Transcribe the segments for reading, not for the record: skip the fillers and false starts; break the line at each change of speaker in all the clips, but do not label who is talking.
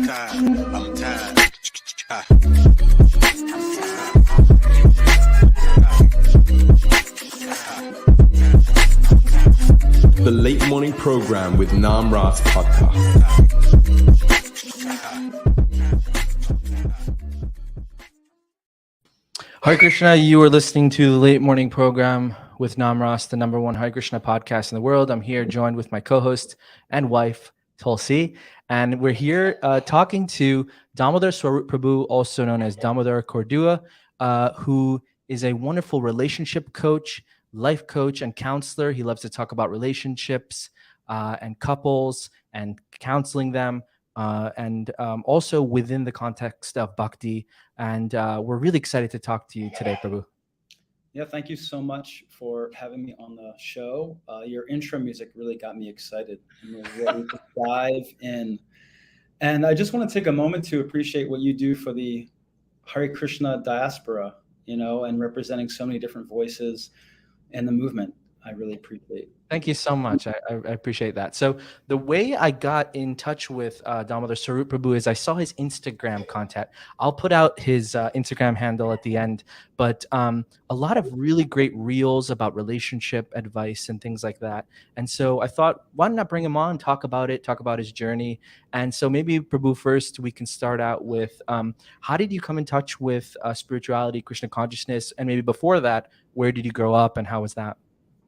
The Late Morning Program with Namras Podcast.
Hare Krishna, you are listening to the Late Morning Program with Namras, the number one Hare Krishna podcast in the world. I'm here joined with my co-host and wife, Tulsi, and we're here talking to Damodar Prabhu, also known as Damodar Cordua, who is a wonderful relationship coach, life coach, and counselor. He loves to talk about relationships and couples and counseling them. And also within the context of bhakti. And we're really excited to talk to you today, Prabhu.
Yeah, thank you so much for having me on the show. Your intro music really got me excited. And we're ready to dive in. And I just want to take a moment to appreciate what you do for the Hare Krishna diaspora, and representing so many different voices in the movement. I really appreciate it.
Thank you so much. I appreciate that. So the way I got in touch with Damodar Prabhu is I saw his Instagram content. I'll put out his Instagram handle at the end, but a lot of really great reels about relationship advice and things like that. And so I thought, why not bring him on, talk about his journey. And so maybe Prabhu, first we can start out with how did you come in touch with spirituality, Krishna consciousness? And maybe before that, where did you grow up and how was that?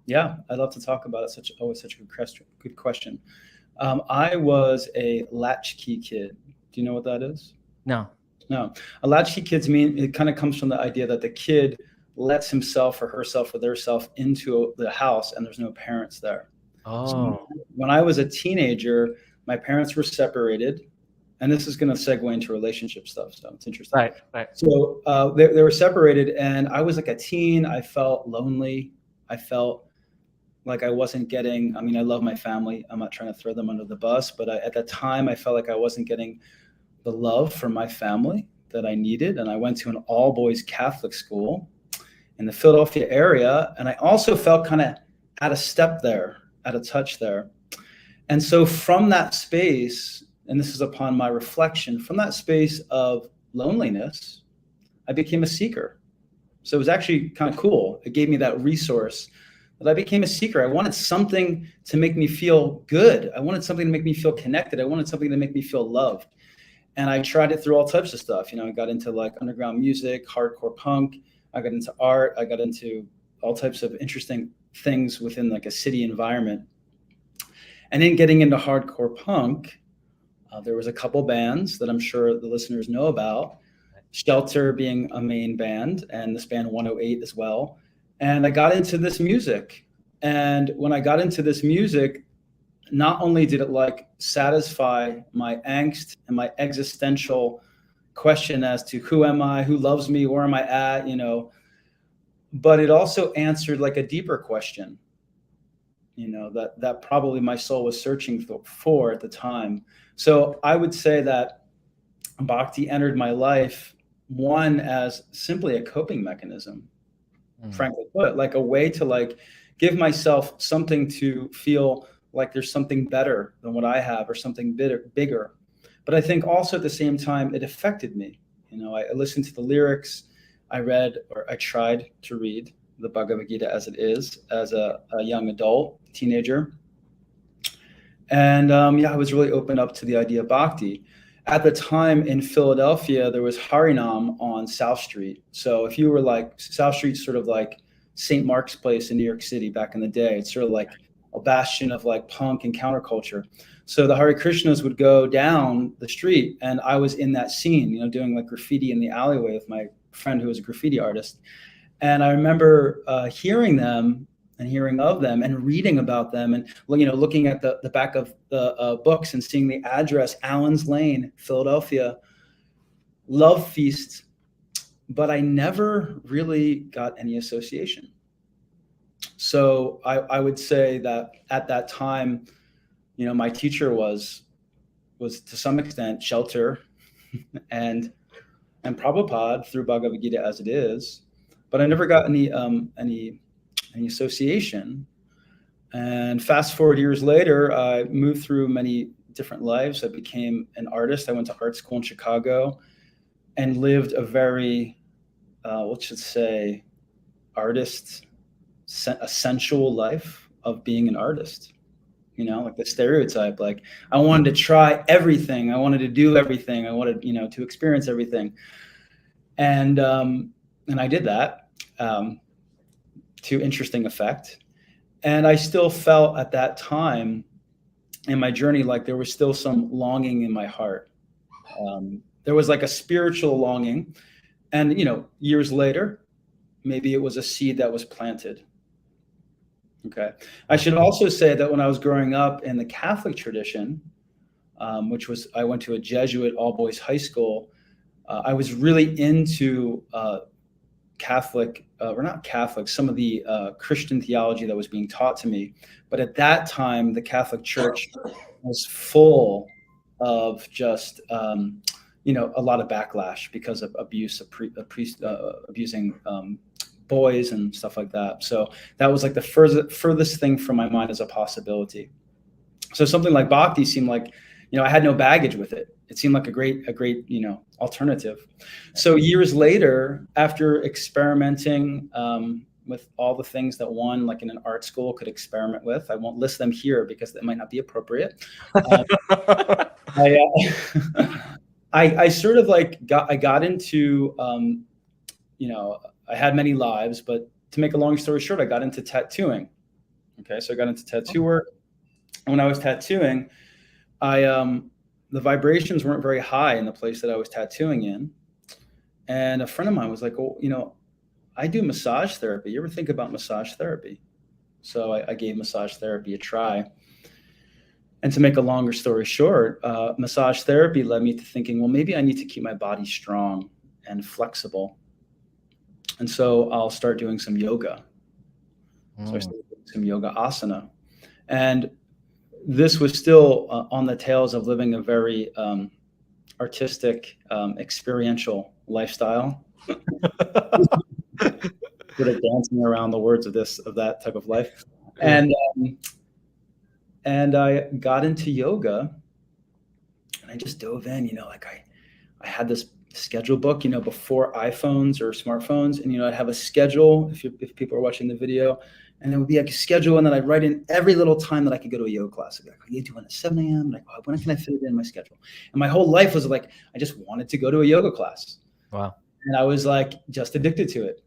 Yeah, I'd love to talk about it. Always such a good question. I was a latchkey kid. Do you know what that is?
No.
A latchkey kids it kind of comes from the idea that the kid lets himself or herself or theirself into the house and there's no parents there.
Oh.
So when I was a teenager, my parents were separated. And this is going to segue into relationship stuff. So it's interesting.
Right.
So they were separated and I was like a teen. I felt lonely. I felt like I wasn't getting, I love my family. I'm not trying to throw them under the bus, but at that time I felt like I wasn't getting the love from my family that I needed. And I went to an all boys Catholic school in the Philadelphia area. And I also felt kind of out of touch there. And so from that space, and this is upon my reflection, from that space of loneliness, I became a seeker. So it was actually kind of cool. It gave me that resource. But I became a seeker. I wanted something to make me feel good. I wanted something to make me feel connected. I wanted something to make me feel loved. And I tried it through all types of stuff. I got into like underground music, hardcore punk. I got into art. I got into all types of interesting things within like a city environment. And then getting into hardcore punk, there was a couple bands that I'm sure the listeners know about. Shelter being a main band and this band 108 as well. And I got into this music. And when I got into this music, not only did it like satisfy my angst and my existential question as to who am I, who loves me, where am I at, but it also answered like a deeper question, that probably my soul was searching for at the time. So I would say that bhakti entered my life, one, as simply a coping mechanism. Frankly put, like a way to like give myself something to feel like there's something better than what I have or something bigger. But I think also at the same time, it affected me. I listened to the lyrics. I tried to read the Bhagavad Gita as it is, as a young adult, teenager. And I was really open up to the idea of bhakti. At the time in Philadelphia, there was Harinam on South Street. So if you were like, South Street's sort of like St. Mark's Place in New York City back in the day. It's sort of like a bastion of like punk and counterculture. So the Hare Krishnas would go down the street and I was in that scene, doing like graffiti in the alleyway with my friend who was a graffiti artist. And I remember hearing them and hearing of them and reading about them and, looking at the back of the books and seeing the address, Allen's Lane, Philadelphia, Love Feast. But I never really got any association. So I would say that at that time, my teacher was to some extent Shelter and Prabhupada through Bhagavad Gita as it is, but I never got any association. And fast forward years later, I moved through many different lives. I became an artist. I went to art school in Chicago and lived a very, let's just say, a sensual life of being an artist. You know, like the stereotype, like I wanted to try everything. I wanted to do everything. I wanted, to experience everything. And I did that to interesting effect. And I still felt at that time in my journey, like there was still some longing in my heart. There was like a spiritual longing. And, years later, maybe it was a seed that was planted. Okay. I should also say that when I was growing up in the Catholic tradition, I went to a Jesuit all boys high school. I was really into Catholic, or not Catholic, some of the Christian theology that was being taught to me. But at that time, the Catholic Church was full of just, a lot of backlash because of abuse of priest abusing boys and stuff like that. So that was like the furthest thing from my mind as a possibility. So something like Bhakti seemed like, I had no baggage with it. It seemed like a great, alternative. So years later, after experimenting with all the things that one, like in an art school, could experiment with, I won't list them here because that might not be appropriate. I sort of like got into, I had many lives, but to make a long story short, I got into tattooing. Okay, so I got into tattoo work. And when I was tattooing, the vibrations weren't very high in the place that I was tattooing in. And a friend of mine was like, "Oh, I do massage therapy. You ever think about massage therapy?" So I gave massage therapy a try. And to make a longer story short, massage therapy led me to thinking, well, maybe I need to keep my body strong and flexible. And so I'll start doing some yoga. So I started doing some yoga asana. And this was still on the tails of living a very artistic, experiential lifestyle. Sort of dancing around the words of that type of life. And I got into yoga and I just dove in, like I had this schedule book, before iPhones or smartphones. And, I'd have a schedule if people are watching the video, and it would be like a schedule. And then I'd write in every little time that I could go to a yoga class. I'd be like, are you doing at 7 a.m.? Like, when can I fit it in my schedule? And my whole life was like, I just wanted to go to a yoga class.
Wow. And
I was like, just addicted to it.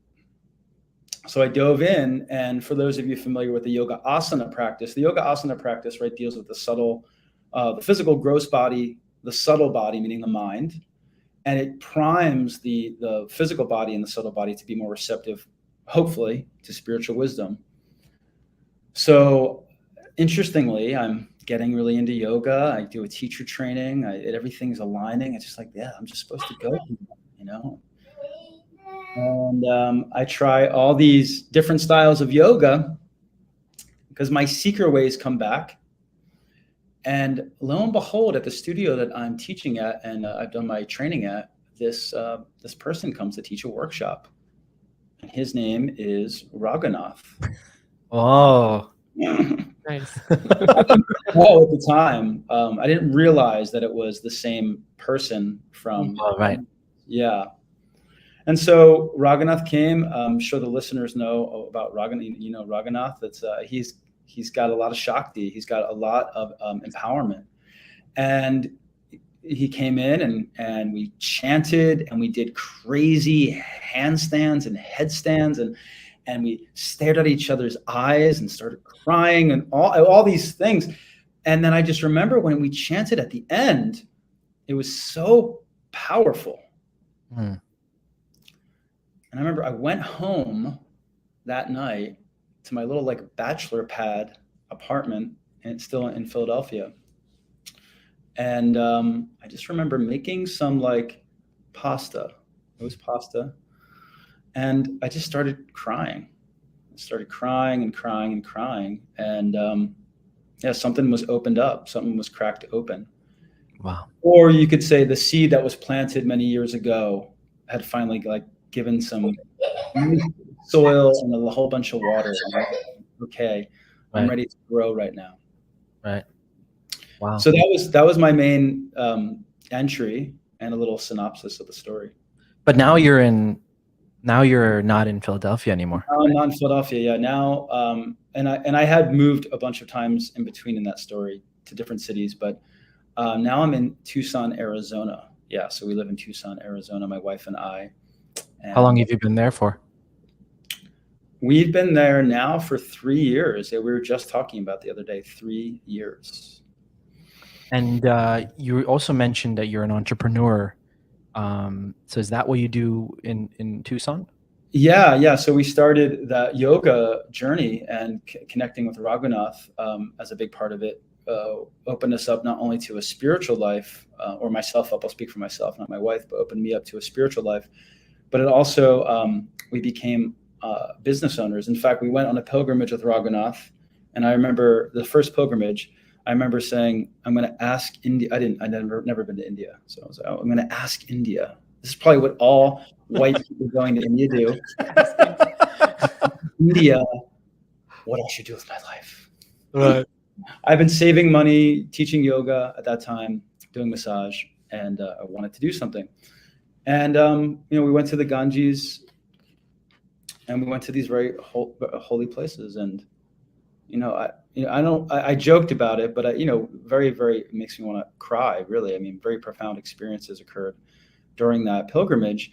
So I dove in, and for those of you familiar with the yoga asana practice, right, deals with the subtle, the physical gross body, the subtle body, meaning the mind, and it primes the physical body and the subtle body to be more receptive, hopefully, to spiritual wisdom. So interestingly, I'm getting really into yoga. I do a teacher training. Everything's aligning. It's just like, yeah, I'm just supposed to go, And I try all these different styles of yoga because my seeker ways come back. And lo and behold, at the studio that I'm teaching at and I've done my training at, this person comes to teach a workshop. And his name is Raghunath.
Oh,
Nice.
Well, at the time, I didn't realize that it was the same person from.
Oh, right.
Yeah. And so Raghunath came. I'm sure the listeners know about Raghunath. Raghunath. That's he's got a lot of Shakti. He's got a lot of empowerment. And he came in and we chanted and we did crazy handstands and headstands and we stared at each other's eyes and started crying and all these things. And then I just remember when we chanted at the end, it was so powerful. And I remember I went home that night to my little bachelor pad apartment, and it's still in Philadelphia. And I just remember making some pasta. It was pasta. And I just started crying. I started crying and crying and crying. And something was opened up. Something was cracked open.
Wow.
Or you could say the seed that was planted many years ago had finally given some soil and a whole bunch of water. Okay, I'm ready to grow right now.
Right. Wow.
So that was my main entry and a little synopsis of the story.
But now you're not in Philadelphia anymore.
Now I'm not in Philadelphia. Yeah. Now, and I had moved a bunch of times in between in that story to different cities, but now I'm in Tucson, Arizona. Yeah. So we live in Tucson, Arizona, my wife and I. And
How long have you been there for?
we've been there now for 3 years. Yeah, we were just talking about the other day, 3 years.
And you also mentioned that you're an entrepreneur. So is that what you do in Tucson?
Yeah. So we started that yoga journey and connecting with Raghunath as a big part of it. Opened us up not only to a spiritual life, or myself up, I'll speak for myself, not my wife, but opened me up to a spiritual life. But it also, we became business owners. In fact, we went on a pilgrimage with Raghunath. And I remember the first pilgrimage, I remember saying, I'm going to ask India. I'd never been to India. So I was like, I'm going to ask India. This is probably what all white people going to India do. India, what I should do with my life.
Right.
I've been saving money, teaching yoga at that time, doing massage, and I wanted to do something. And we went to the Ganges, and we went to these very holy places. And I joked about it, but very, very it makes me want to cry. Really, I mean, very profound experiences occurred during that pilgrimage.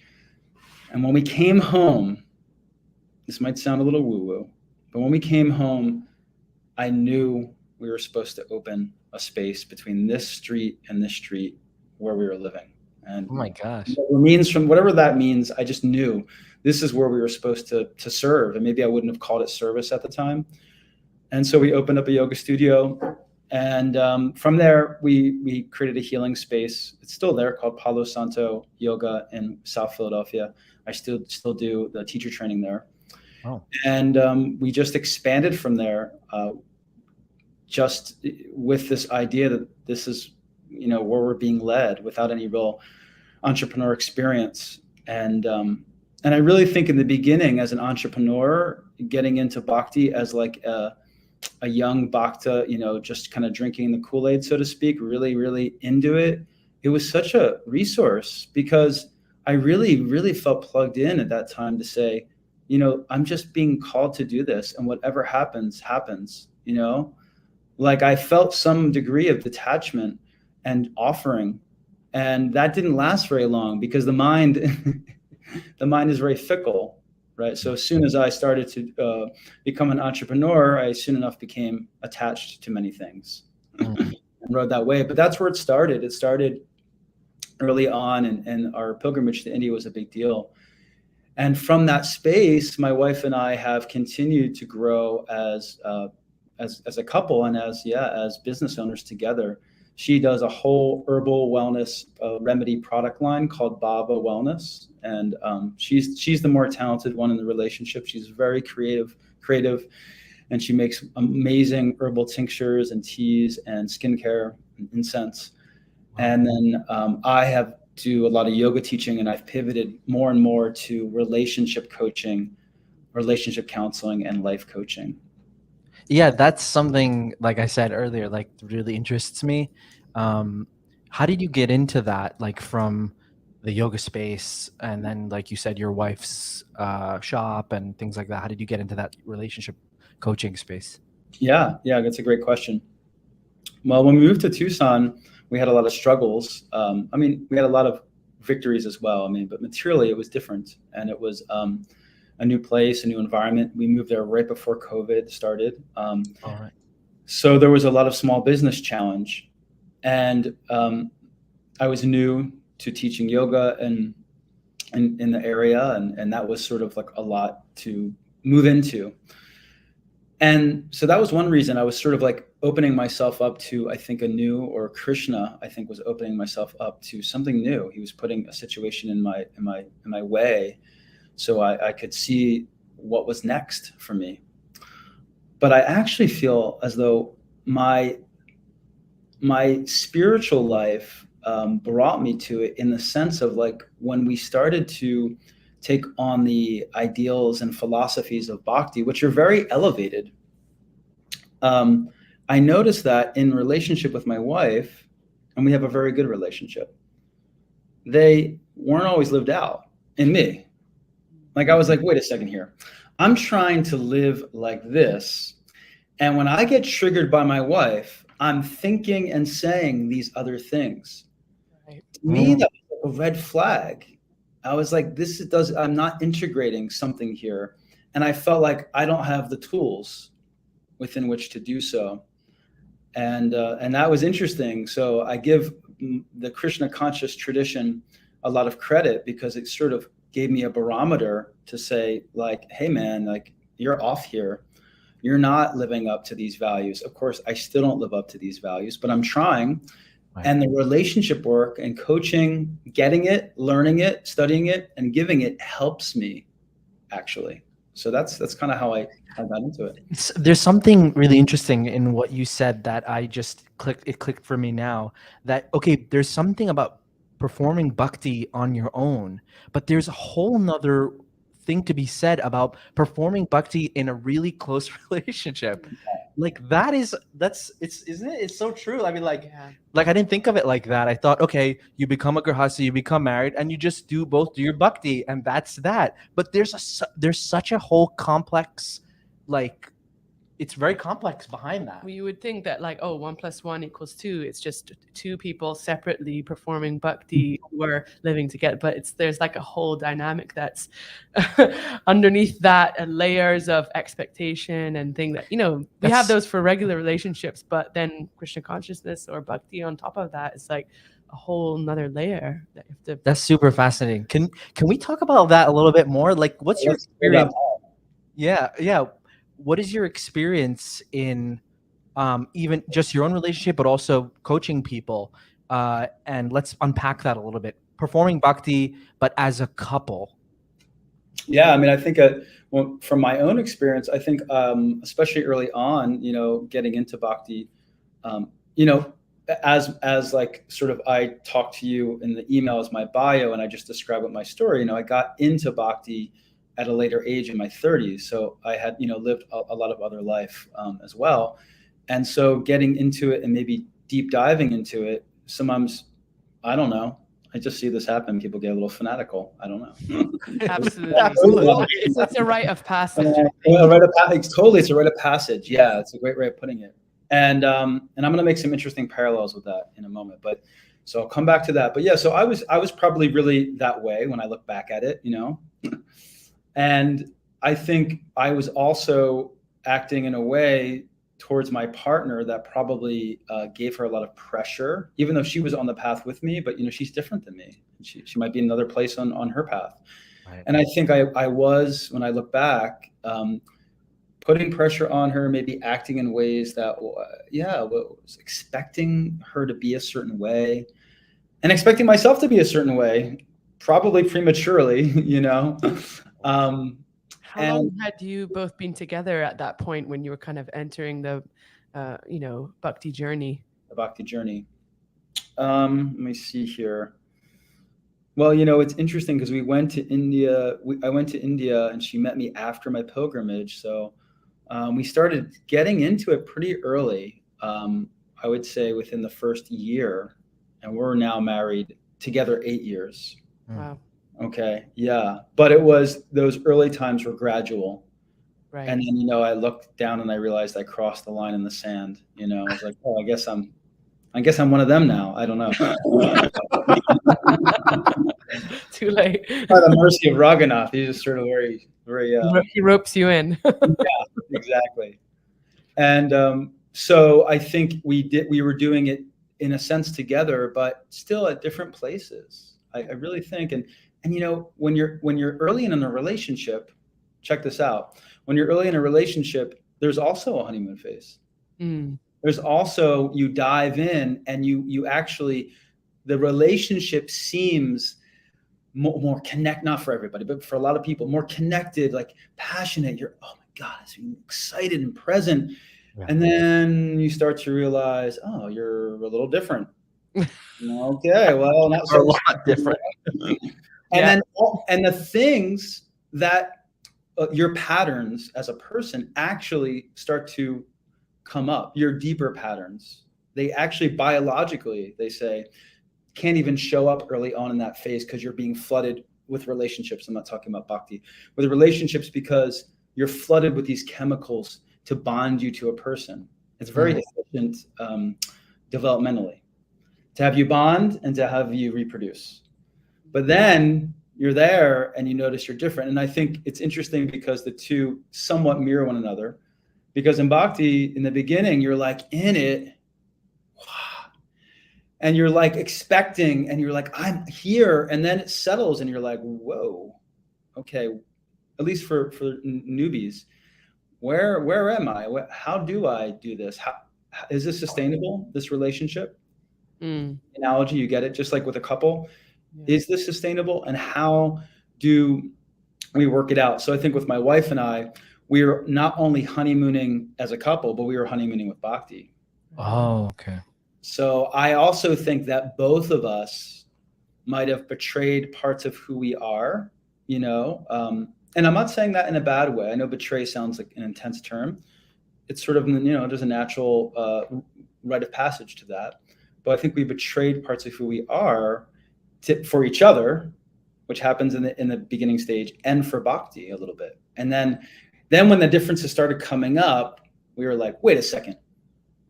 And when we came home, this might sound a little woo-woo, but when we came home, I knew we were supposed to open a space between this street and this street where we were living. And
Oh my gosh.
whatever that means, I just knew this is where we were supposed to serve. And maybe I wouldn't have called it service at the time. And so we opened up a yoga studio. And from there, we created a healing space. It's still there, called Palo Santo Yoga in South Philadelphia. I still do the teacher training there.
Oh.
And we just expanded from there, just with this idea that this is, where we're being led without any real entrepreneur experience. And I really think in the beginning, as an entrepreneur, getting into bhakti as like a young bhakta, just kind of drinking the Kool-Aid, so to speak, really, really into it. It was such a resource because I really, really felt plugged in at that time to say, I'm just being called to do this, and whatever happens, happens, like I felt some degree of detachment and offering, and that didn't last very long because the mind is very fickle. Right. So as soon as I started to become an entrepreneur, I soon enough became attached to many things and rode that way. But that's where it started. It started early on, and our pilgrimage to India was a big deal. And from that space, my wife and I have continued to grow as a couple and as business owners together. She does a whole herbal wellness remedy product line called Baba Wellness. And she's the more talented one in the relationship. She's very creative, and she makes amazing herbal tinctures and teas and skincare and incense. Wow. And then I do a lot of yoga teaching, and I've pivoted more and more to relationship coaching, relationship counseling, and life coaching.
Yeah, that's something, like I said earlier, like really interests me. How did you get into that, like from the yoga space, and then, like you said, your wife's shop and things like that? How did you get into that relationship coaching space?
Yeah, that's a great question. Well, when we moved to Tucson, we had a lot of struggles. We had a lot of victories as well. But materially it was different, and it was a new place, a new environment. We moved there right before COVID started.
All right.
So there was a lot of small business challenge, and I was new to teaching yoga and in the area, and that was sort of like a lot to move into. And so that was one reason I was sort of like opening myself up to, I think, Krishna, I think, was opening myself up to something new. He was putting a situation in my way, so I could see what was next for me. But I actually feel as though my spiritual life brought me to it, in the sense of, like, when we started to take on the ideals and philosophies of bhakti, which are very elevated. I I noticed that in relationship with my wife, and we have a very good relationship, they weren't always lived out in me. Like I was like, wait a second here. I'm trying to live like this. And when I get triggered by my wife, I'm thinking and saying these other things.
Right.
To me, that was a red flag. I was like, I'm not integrating something here. And I felt like I don't have the tools within which to do so. And that was interesting. So I give the Krishna conscious tradition a lot of credit because it sort of gave me a barometer to say, like, hey man, like, you're off here. You're not living up to these values. Of course, I still don't live up to these values, but I'm trying. Right. And the relationship work and coaching, getting it, learning it, studying it, and giving it helps me, actually. So that's kind of how I got into it.
There's something really interesting in what you said that I just clicked for me now. That, okay, there's something about performing bhakti on your own, but there's a whole nother thing to be said about performing bhakti in a really close relationship. Like isn't it? It's so true. I mean, like I didn't think of it like that. I thought, okay, you become a grihastha, you become married, and you just do your bhakti, and that's that. But there's such a whole complex, like, it's very complex behind that.
Well, you would think that, like, 1 + 1 = 2. It's just two people separately performing bhakti who are living together. But there's like a whole dynamic that's underneath that, and layers of expectation and thing that, we have those for regular relationships, but then Krishna consciousness or bhakti on top of that is like a whole nother layer that you have to.
That's super fascinating. Can we talk about that a little bit more? Like, what's your experience? Yeah. What is your experience in even just your own relationship, but also coaching people? And let's unpack that a little bit. Performing bhakti, but as a couple.
Yeah, I mean, I think from my own experience, I think especially early on, getting into bhakti, as like sort of I talked to you in the email as my bio, and I just described what my story. I got into bhakti at a later age in my 30s. So I had, lived a lot of other life as well. And so getting into it and maybe deep diving into it, sometimes, I don't know, I just see this happen. People get a little fanatical. I don't know.
Absolutely. It's a rite of passage.
Totally. It's a rite of passage. Yeah, it's a great way of putting it. And I'm going to make some interesting parallels with that in a moment. But so I'll come back to that. But yeah, so I was probably really that way when I look back at it, And I think I was also acting in a way towards my partner that probably gave her a lot of pressure, even though she was on the path with me. But she's different than me. She might be in another place on her path. Right. And I think I was, when I look back, putting pressure on her, maybe acting in ways that, was expecting her to be a certain way, and expecting myself to be a certain way, probably prematurely,
How long had you both been together at that point when you were kind of entering the, bhakti journey?
The bhakti journey. Let me see here. Well, it's interesting because we went to India. I went to India and she met me after my pilgrimage. So we started getting into it pretty early. I would say within the first year, and we're now married together 8 years.
Wow.
Okay. Yeah. But it was, those early times were gradual.
Right.
And then, I looked down and I realized I crossed the line in the sand. I was like, oh, I guess I'm one of them now. I don't know.
Too late.
By the mercy of Raghunath, he's just sort of very, very.
He ropes you in.
Yeah, exactly. And so I think we were doing it in a sense together, but still at different places. I really think, and when you're early in a relationship, check this out. When you're early in a relationship, there's also a honeymoon phase.
Mm.
There's also, you dive in and you actually, the relationship seems more connect, not for everybody, but for a lot of people, more connected, like passionate. You're, oh my God, it's excited and present. Yeah. And then you start to realize, oh, you're a little different. Okay, well, not so
a lot different.
And then the things that your patterns as a person actually start to come up, your deeper patterns. They actually biologically, they say, can't even show up early on in that phase because you're being flooded with relationships. I'm not talking about bhakti, with relationships, because you're flooded with these chemicals to bond you to a person. It's very efficient developmentally to have you bond and to have you reproduce. But then you're there and you notice you're different. And I think it's interesting because the two somewhat mirror one another. Because in bhakti, in the beginning, you're like in it, and you're like expecting, and you're like, I'm here. And then it settles and you're like, whoa, okay. At least for newbies, where am I? How do I do this? How is this sustainable, this relationship? Analogy, you get it? Just like with a couple, is this sustainable? And how do we work it out? So I think with my wife and I, we were not only honeymooning as a couple, but we were honeymooning with bhakti.
Oh, okay.
So I also think that both of us might have betrayed parts of who we are, and I'm not saying that in a bad way. I know betray sounds like an intense term. It's sort of, there's a natural rite of passage to that. But I think we betrayed parts of who we are for each other, which happens in the beginning stage, and for bhakti a little bit. And then when the differences started coming up, we were like, wait a second.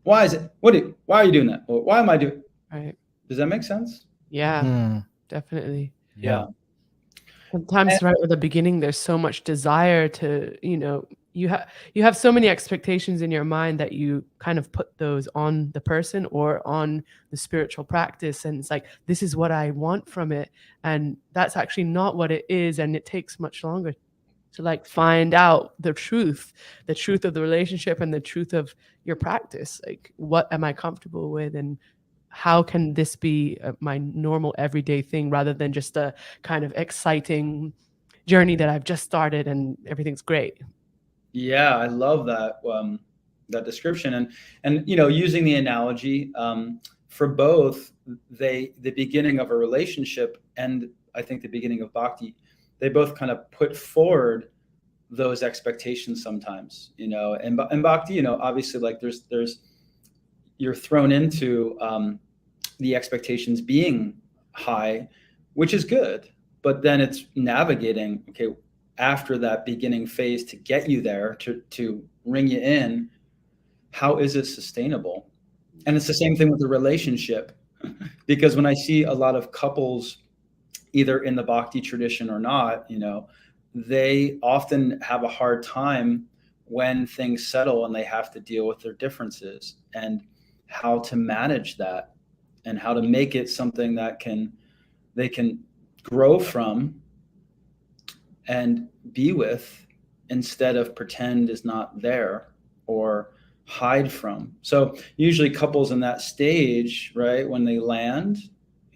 Why is it? Why are you doing that? Or why am I doing?
Right.
Does that make sense?
Yeah, definitely.
Yeah.
Sometimes right at the beginning, there's so much desire to, you have so many expectations in your mind that you kind of put those on the person or on the spiritual practice. And it's like, this is what I want from it. And that's actually not what it is. And it takes much longer to like find out the truth of the relationship and the truth of your practice. Like, what am I comfortable with, and how can this be my normal everyday thing rather than just a kind of exciting journey that I've just started and everything's great.
Yeah, I love that description. And using the analogy, for both, the beginning of a relationship and I think the beginning of bhakti, they both kind of put forward those expectations sometimes, and bhakti, obviously, like there's you're thrown into the expectations being high, which is good, but then it's navigating, okay, after that beginning phase to get you there, to ring you in, how is it sustainable? And it's the same thing with the relationship, because when I see a lot of couples, either in the bhakti tradition or not, they often have a hard time when things settle and they have to deal with their differences, and how to manage that and how to make it something that they can grow from and be with, instead of pretend is not there or hide from. So usually couples in that stage, right, when they land,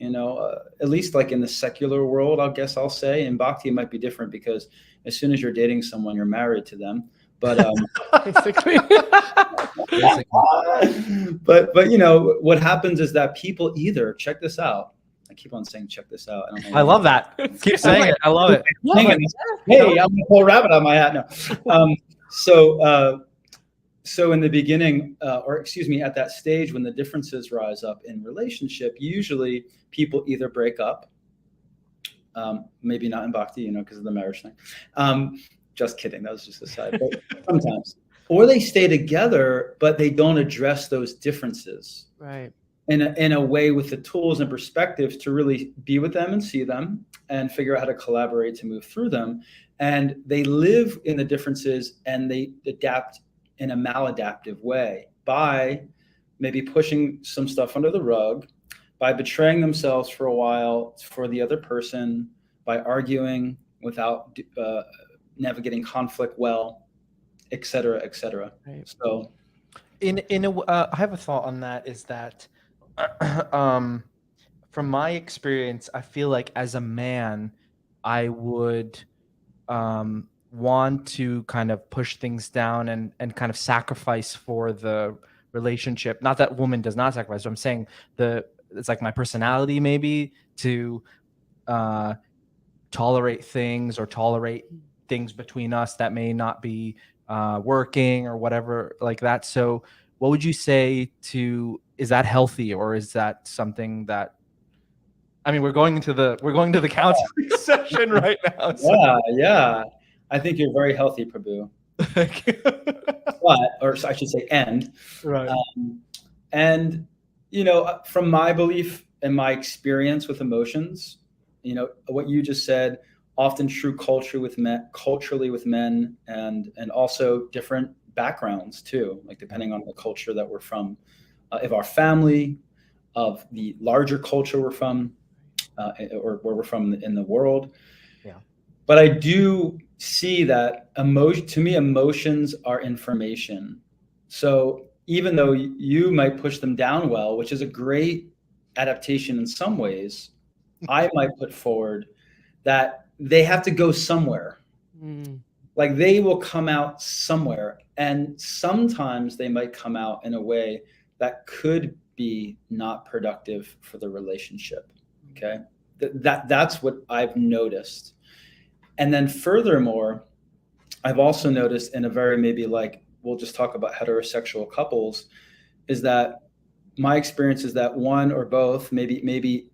at least like in the secular world, I'll say, in bhakti it might be different, because as soon as you're dating someone, you're married to them. But
basically.
but what happens is that people either, check this out. I keep on saying check this out.
I love that. Keep saying it. I love it.
Hey, I'm a whole rabbit on my hat now. So in the beginning, at that stage when the differences rise up in relationship, usually people either break up, maybe not in bhakti, because of the marriage thing. Just kidding. That was just a side. But sometimes, or they stay together, but they don't address those differences.
Right.
In a way with the tools and perspectives to really be with them and see them and figure out how to collaborate to move through them. And they live in the differences and they adapt in a maladaptive way by maybe pushing some stuff under the rug, by betraying themselves for a while for the other person, by arguing without navigating conflict well, et cetera, et cetera.
Right.
So
I have a thought on that, is that from my experience, I feel like as a man, I would want to kind of push things down and kind of sacrifice for the relationship. Not that woman does not sacrifice, but I'm saying it's like my personality maybe to tolerate things between us that may not be working or whatever like that. So what would you say is that healthy, or is that something that, I mean, we're going to the counseling session right now. So.
Yeah. I think you're very healthy, Prabhu. Or I should say,
right.
And from my belief and my experience with emotions, what you just said, often true culturally with men, and also different backgrounds too, like depending on the culture that we're from, of our family, of the larger culture we're from, or where we're from in the world.
Yeah.
But I do see that to me, emotions are information. So even though you might push them down well, which is a great adaptation in some ways, I might put forward that they have to go somewhere. Like they will come out somewhere. And sometimes they might come out in a way that could be not productive for the relationship. Okay. That's what I've noticed. And then furthermore, I've also noticed in a very, maybe like, we'll just talk about heterosexual couples, is that my experience is that one or both, maybe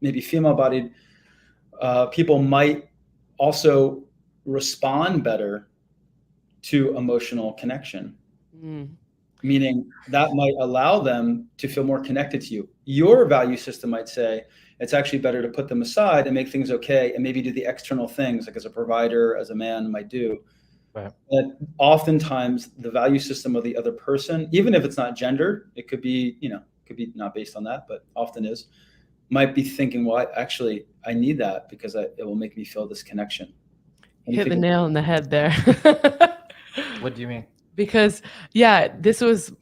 female-bodied people might also respond better to emotional connection. Meaning that might allow them to feel more connected to you. Your value system might say it's actually better to put them aside and make things okay, and maybe do the external things, like as a provider, as a man might do.
Right.
But oftentimes the value system of the other person, even if it's not gendered, it could be, could be not based on that, but often is, might be thinking, well, I need that because it will make me feel this connection.
Hit the nail on the head there.
What do you mean?
Because this was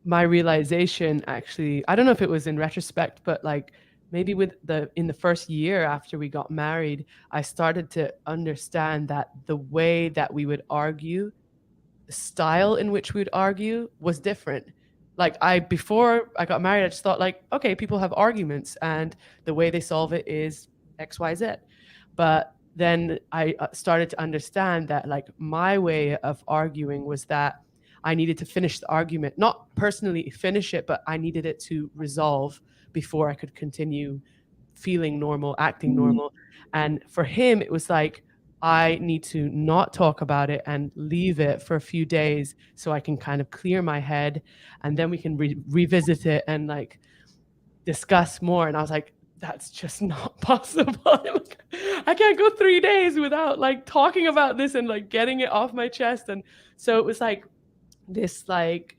my realization, actually. I don't know if it was in retrospect, but like maybe in the first year after we got married, I started to understand that the way that we would argue, the style in which we would argue was different. Like before I got married, I just thought like, okay, people have arguments and the way they solve it is X, Y, Z. But then I started to understand that like my way of arguing was that I needed to finish the argument, not personally finish it, but I needed it to resolve before I could continue feeling normal, acting normal. And for him, it was like, I need to not talk about it and leave it for a few days so I can kind of clear my head, and then we can revisit it and like discuss more. And I was like, that's just not possible. I can't go 3 days without like talking about this and like getting it off my chest. And so it was like this, like,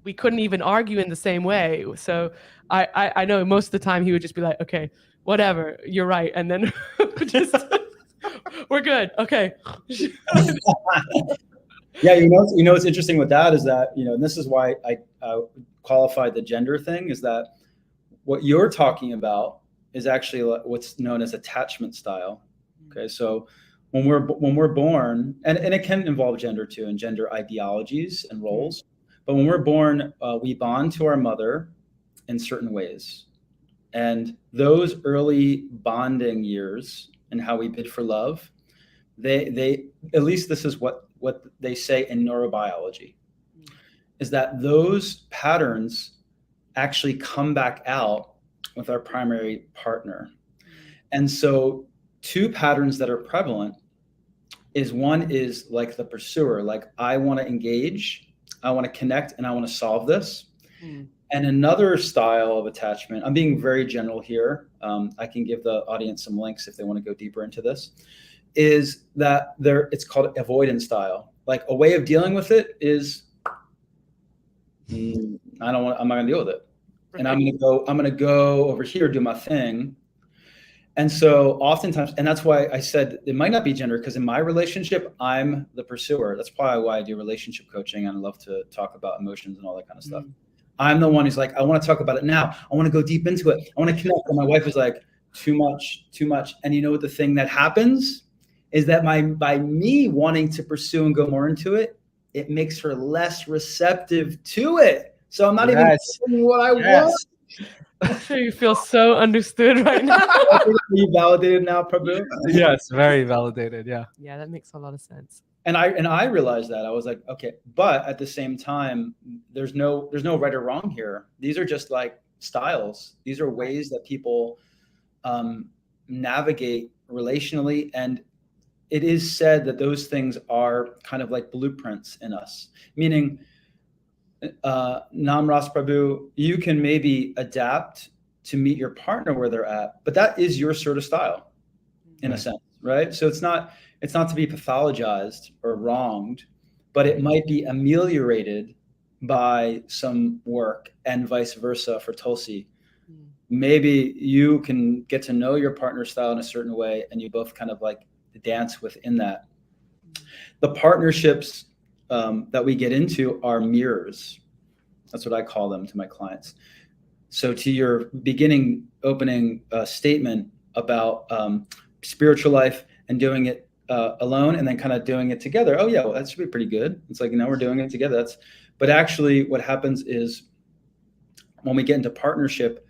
we couldn't even argue in the same way. So I know most of the time he would just be like, okay, whatever, you're right. And then just we're good. Okay.
Yeah. What's interesting with that is that, and this is why I qualified the gender thing, is that what you're talking about is actually what's known as attachment style. Okay. So when we're born, and it can involve gender too, and gender ideologies and roles, but when we're born, we bond to our mother in certain ways. And those early bonding years and how we bid for love, they at least this is what they say in neurobiology, is that those patterns actually come back out with our primary partner. And so two patterns that are prevalent is, one is like the pursuer, like I want to engage, I want to connect, and I want to solve this. And another style of attachment, I'm being very general here, I can give the audience some links if they want to go deeper into this, is that it's called avoidance style. Like a way of dealing with it is, I'm not going to deal with it. And I'm going to go over here, do my thing. And so oftentimes, and that's why I said it might not be gender, because in my relationship, I'm the pursuer. That's probably why I do relationship coaching, and I love to talk about emotions and all that kind of stuff. I'm the one who's like, I want to talk about it now. I want to go deep into it. I want to connect. And my wife is like, too much. And you know what the thing that happens is that by me wanting to pursue and go more into it, it makes her less receptive to it. So I'm not even doing what I want.
I'm sure you feel so understood right now.
Are you validated now, Prabhu?
Yes, very validated. Yeah.
Yeah, that makes a lot of sense.
And I realized that. I was like, okay, but at the same time, there's no right or wrong here. These are just like styles. These are ways that people navigate relationally, and it is said that those things are kind of like blueprints in us. Meaning, Nam Ras Prabhu, you can maybe adapt to meet your partner where they're at, but that is your sort of style, in a sense, right? So it's not to be pathologized or wronged, but it might be ameliorated by some work, and vice versa for Tulsi. Maybe you can get to know your partner's style in a certain way, and you both kind of like dance within that. The partnerships that we get into are mirrors. That's what I call them to my clients. So to your beginning opening statement about spiritual life and doing it alone and then kind of doing it together. Oh yeah, well, that should be pretty good. It's like, now we're doing it together. But actually what happens is when we get into partnership,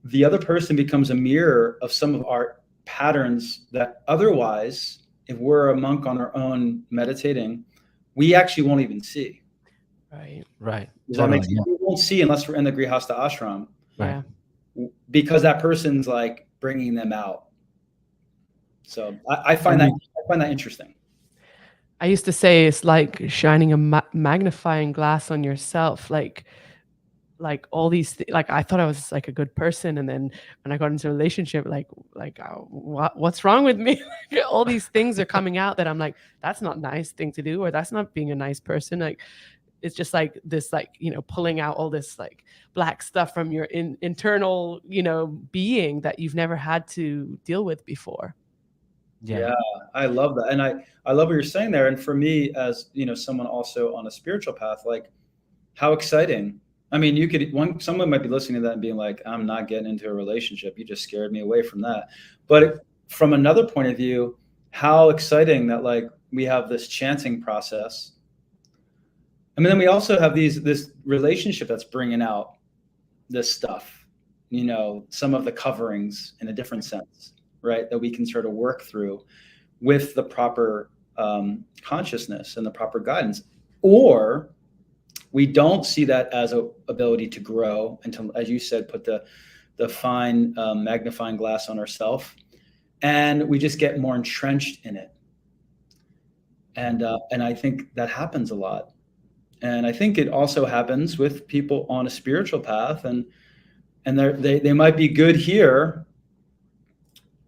the other person becomes a mirror of some of our patterns that otherwise, if we're a monk on our own meditating, we actually won't even see.
Right.
Does that make sense? We won't see unless we're in the Grihastha ashram.
Yeah.
Because that person's like bringing them out. So I find that interesting.
I used to say it's like shining a magnifying glass on yourself, like all these like I thought I was like a good person, and then when I got into a relationship, what's wrong with me? All these things are coming out that I'm like, that's not a nice thing to do, or that's not being a nice person. Like it's just like this, like, you know, pulling out all this like black stuff from your internal, you know, being that you've never had to deal with before.
Yeah, I love that. And I love what you're saying there. And for me, as you know, someone also on a spiritual path, like how exciting. I mean, someone might be listening to that and being like, I'm not getting into a relationship. You just scared me away from that. But from another point of view, how exciting that like we have this chanting process. I mean, then we also have this relationship that's bringing out this stuff, you know, some of the coverings in a different sense, right? That we can sort of work through with the proper consciousness and the proper guidance. Or we don't see that as an ability to grow until, as you said, put the fine magnifying glass on ourselves, and we just get more entrenched in it. And I think that happens a lot. And I think it also happens with people on a spiritual path, and they might be good here,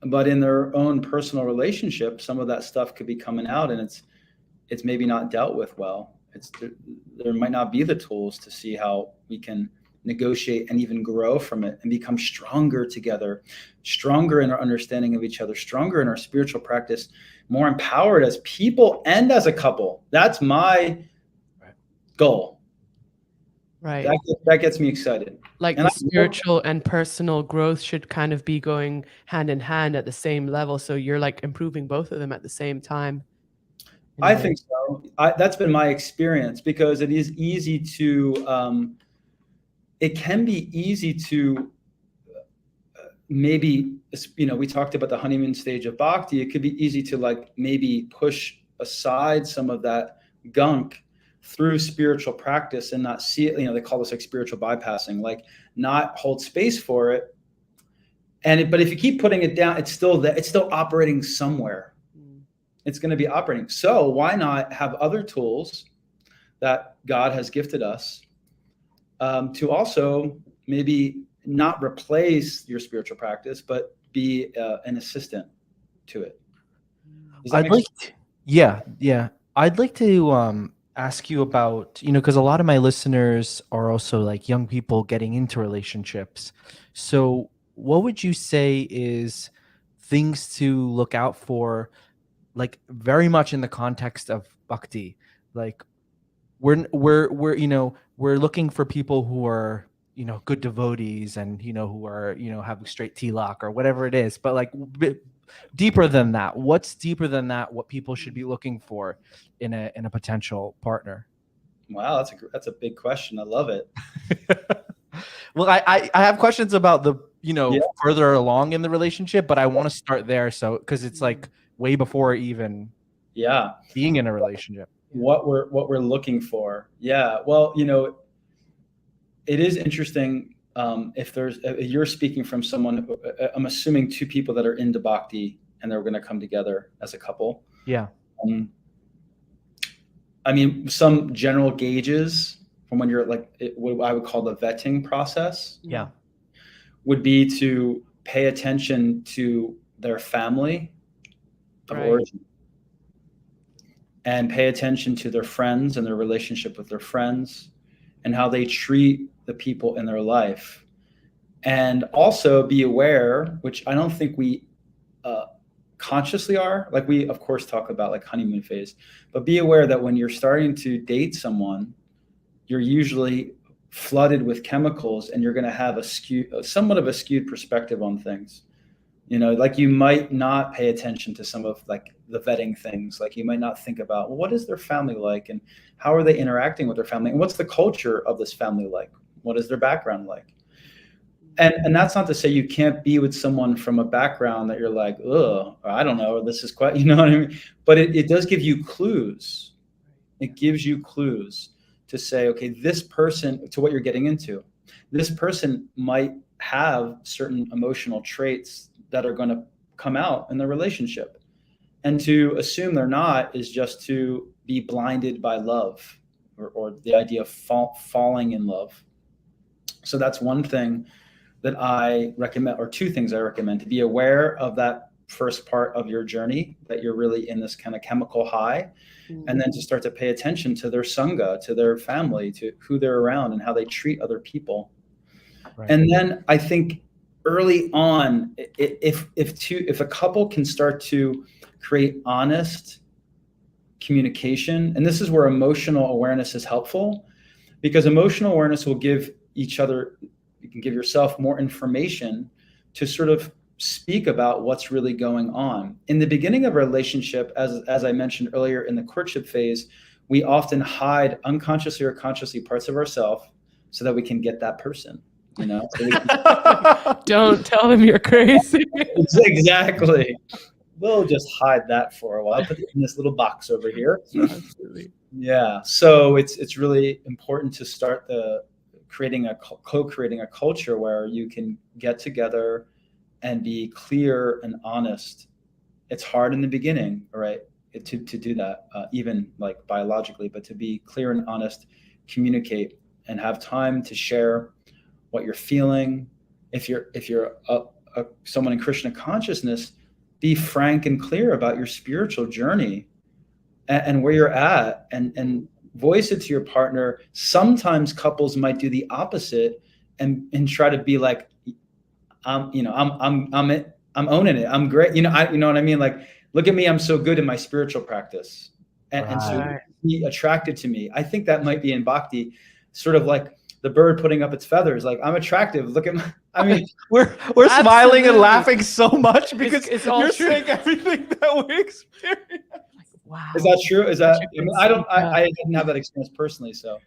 but in their own personal relationship, some of that stuff could be coming out, and it's maybe not dealt with well. There might not be the tools to see how we can negotiate and even grow from it and become stronger together, stronger in our understanding of each other, stronger in our spiritual practice, more empowered as people and as a couple. That's my goal.
Right.
That gets me excited.
Like the spiritual and personal growth should kind of be going hand in hand at the same level. So you're like improving both of them at the same time.
I think so. That's been my experience, because it is easy to, it can be easy to maybe, you know, we talked about the honeymoon stage of bhakti. It could be easy to like maybe push aside some of that gunk through spiritual practice and not see it. You know, they call this like spiritual bypassing, like not hold space for it. But if you keep putting it down, it's still operating somewhere. It's going to be operating. So why not have other tools that God has gifted us to also maybe not replace your spiritual practice, but be an assistant to it? I'd
like to ask you about, you know, because a lot of my listeners are also like young people getting into relationships. So what would you say is things to look out for, like very much in the context of bhakti? Like we're you know, we're looking for people who are, you know, good devotees and, you know, who are, you know, have straight tilak or whatever it is, but like deeper than that. What's deeper than that? What people should be looking for in a potential partner?
Wow, that's a big question. I love it.
Well, I have questions about the, you know, further along in the relationship, but I want to start there. So, because it's like way before even
Yeah.
being in a relationship.
What we're looking for. Yeah. Well, it is interesting. If you're speaking from someone, I'm assuming two people that are into bhakti and they're going to come together as a couple.
Yeah.
I mean, some general gauges from when you're like what I would call the vetting process.
Yeah.
Would be to pay attention to their family of origin, and pay attention to their friends and their relationship with their friends and how they treat the people in their life. And also be aware, which I don't think we consciously are, like we of course talk about like honeymoon phase, but be aware that when you're starting to date someone, you're usually flooded with chemicals and you're going to have somewhat of a skewed perspective on things. Like you might not pay attention to some of like the vetting things. Like you might not think about, well, what is their family like and how are they interacting with their family and what's the culture of this family like? What is their background like? And that's not to say you can't be with someone from a background that you're like, oh, I don't know, this is quite, you know what I mean? But it does give you clues. It gives you clues to say, okay, this person, to what you're getting into, this person might have certain emotional traits that are going to come out in the relationship. And to assume they're not is just to be blinded by love or the idea of falling in love. So that's one thing that I recommend, or two things I recommend: to be aware of that first part of your journey, that you're really in this kind of chemical high, and then to start to pay attention to their sangha, to their family, to who they're around and how they treat other people. Right. And then I think early on, if a couple can start to create honest communication, and this is where emotional awareness is helpful, because emotional awareness will give each other, you can give yourself more information to sort of speak about what's really going on. In the beginning of a relationship, as I mentioned earlier, in the courtship phase, we often hide unconsciously or consciously parts of ourselves so that we can get that person, So
Don't tell them you're crazy.
Exactly. We'll just hide that for a while. Put it in this little box over here.
Absolutely.
Yeah. So it's really important to start co-creating a culture where you can get together and be clear and honest. It's hard in the beginning, right, to do that, even like biologically, but to be clear and honest, communicate, and have time to share what you're feeling. If you're someone in Krishna consciousness, be frank and clear about your spiritual journey and where you're at, and voice it to your partner. Sometimes couples might do the opposite and try to be like, I'm owning it. I'm great. You know what I mean? Like, look at me. I'm so good in my spiritual practice. And so be attracted to me. I think that might be in bhakti, sort of like the bird putting up its feathers. Like, I'm attractive. Look at my, I mean,
we're smiling and laughing so much because it's all you're saying everything that we experience.
Wow.
Is that true? Is that, I mean, I didn't have that experience personally. So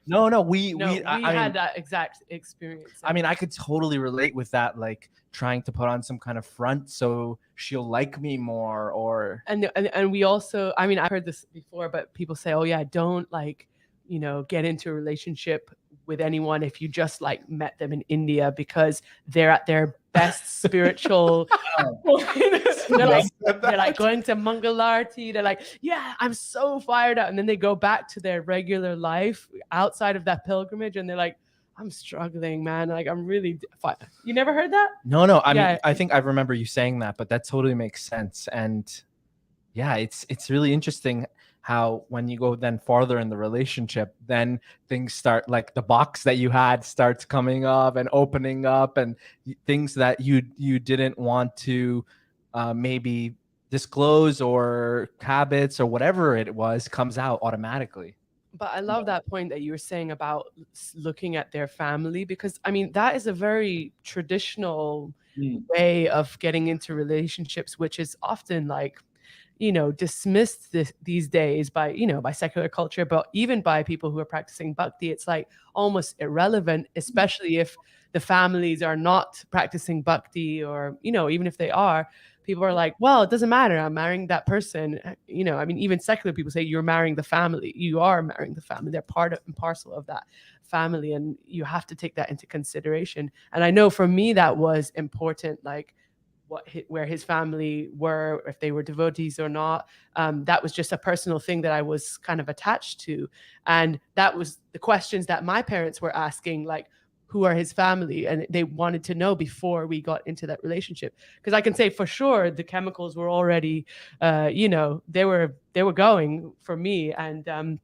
we
had that exact experience.
I mean, I could totally relate with that, like trying to put on some kind of front so she'll like me more, or
and we also, I mean, I've heard this before, but people say, oh yeah, don't get into a relationship with anyone if you just like met them in India, because they're at their best spiritual they're like going to Mangalarti, they're like, yeah, I'm so fired up, and then they go back to their regular life outside of that pilgrimage and they're like, I'm struggling, man, like I'm really You never heard that?
No, I mean, I think I remember you saying that, but that totally makes sense. And yeah, it's really interesting how when you go then farther in the relationship, then things start, like the box that you had starts coming up and opening up, and things that you didn't want to maybe disclose, or habits or whatever it was, comes out automatically.
But I love that point that you were saying about looking at their family, because I mean, that is a very traditional way of getting into relationships, which is often like, dismissed these days by secular culture, but even by people who are practicing bhakti. It's like almost irrelevant, especially if the families are not practicing bhakti, or, you know, even if they are, people are like, well, it doesn't matter, I'm marrying that person. You know, I mean, even secular people say you're marrying the family. You are marrying the family. They're part of and parcel of that family, and you have to take that into consideration. And I know for me that was important, like where his family were, if they were devotees or not. That was just a personal thing that I was kind of attached to. And that was the questions that my parents were asking, like, who are his family? And they wanted to know before we got into that relationship. Because I can say for sure the chemicals were already, you know, they were going for me. And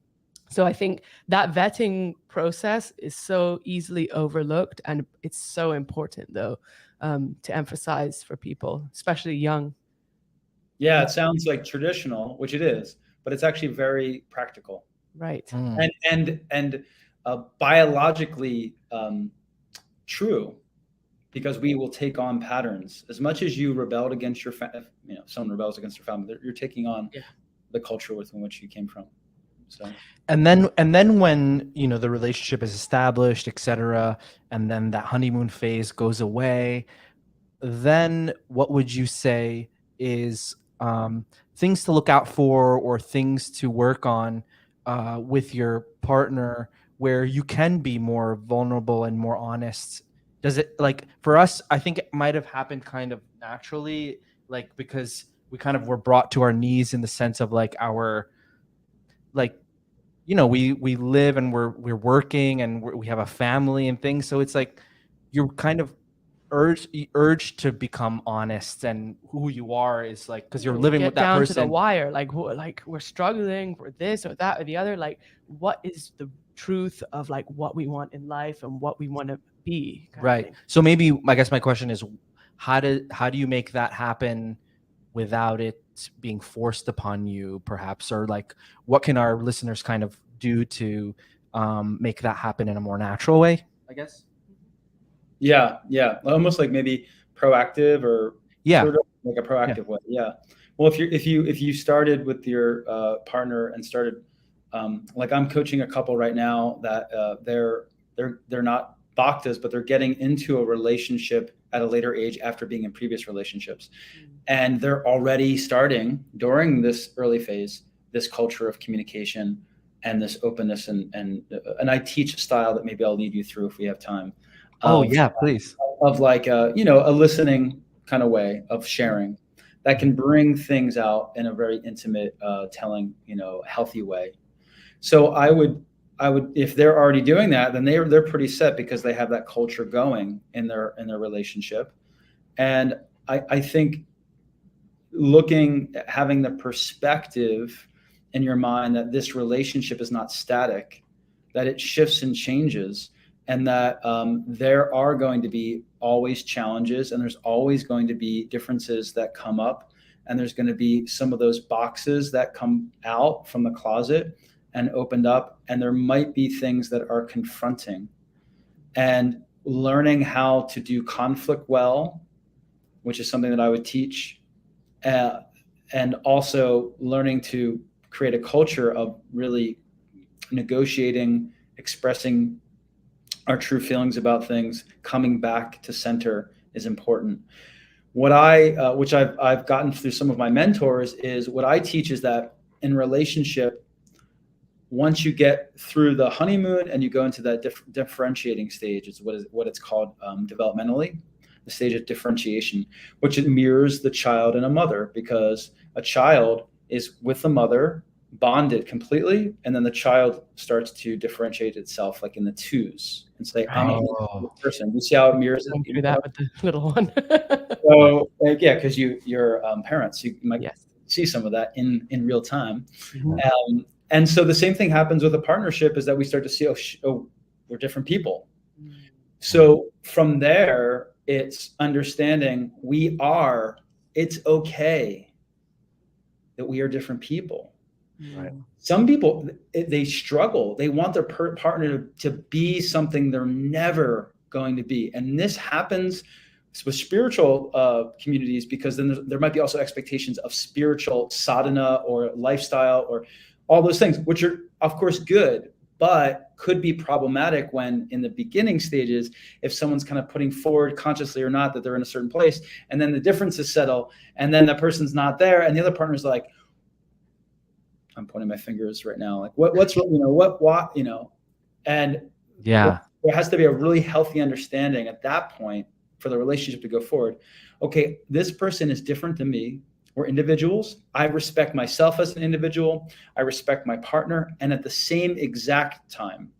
so I think that vetting process is so easily overlooked, and it's so important, though, to emphasize for people, especially young.
Yeah, it sounds like traditional, which it is, but it's actually very practical.
Right.
And biologically true, because we will take on patterns. As much as you rebelled against your family, you know, someone rebels against their family, you're taking on the culture within which you came from. So.
And then when, you know, the relationship is established, etc., and then that honeymoon phase goes away, then what would you say is things to look out for, or things to work on with your partner, where you can be more vulnerable and more honest? Does it, like, for us, I think it might have happened kind of naturally, like, because we kind of were brought to our knees in the sense of like our, like, you know, we live and we're working and we have a family and things. So it's like you're kind of urged to become honest, and who you are is like, because you're living with that
down
person.
To the wire, like we're struggling for this or that or the other. Like, what is the truth of like what we want in life and what we want to be?
Right. So maybe, I guess my question is, how do you make that happen without it being forced upon you, perhaps, or like what can our listeners kind of do to make that happen in a more natural way, I guess?
Yeah, almost like maybe proactive, or sort of like a proactive way. Yeah. Well, if you started with your partner and started, like I'm coaching a couple right now that they're not bhaktas, but they're getting into a relationship at a later age after being in previous relationships, and they're already starting during this early phase this culture of communication and this openness, and I teach a style that maybe I'll lead you through if we have time.
Please.
Of like a listening kind of way of sharing that can bring things out in a very intimate, telling, healthy way. So I would, if they're already doing that, then they're pretty set because they have that culture going in their relationship. And I think having the perspective in your mind that this relationship is not static, that it shifts and changes, and that there are going to be always challenges, and there's always going to be differences that come up, and there's going to be some of those boxes that come out from the closet and opened up, and there might be things that are confronting. And learning how to do conflict well, which is something that I would teach, and also learning to create a culture of really negotiating, expressing our true feelings about things, coming back to center is important. What which I've gotten through some of my mentors, is what I teach is that in relationship, once you get through the honeymoon and you go into that differentiating stage, is what it's called developmentally, the stage of differentiation, which it mirrors the child and a mother, because a child is with the mother bonded completely, and then the child starts to differentiate itself, like in the twos, and say, I'm a person. You see how it mirrors it?
Do that with the little one.
So because you're parents, you might see some of that in real time. Mm-hmm. And so the same thing happens with a partnership, is that we start to see, we're different people. Mm-hmm. So from there, it's understanding it's okay that we are different people. Right. Some people, they struggle. They want their partner to be something they're never going to be. And this happens with spiritual communities, because then there might be also expectations of spiritual sadhana or lifestyle or all those things, which are, of course, good. but could be problematic when in the beginning stages, if someone's kind of putting forward consciously or not that they're in a certain place, and then the differences settle, and then the person's not there, and the other partner's like, I'm pointing my fingers right now, like what's, and
Yeah.
there has to be a really healthy understanding at that point for the relationship to go forward. Okay, this person is different than me. We're individuals. I respect myself as an individual. I respect my partner. And at the same exact time,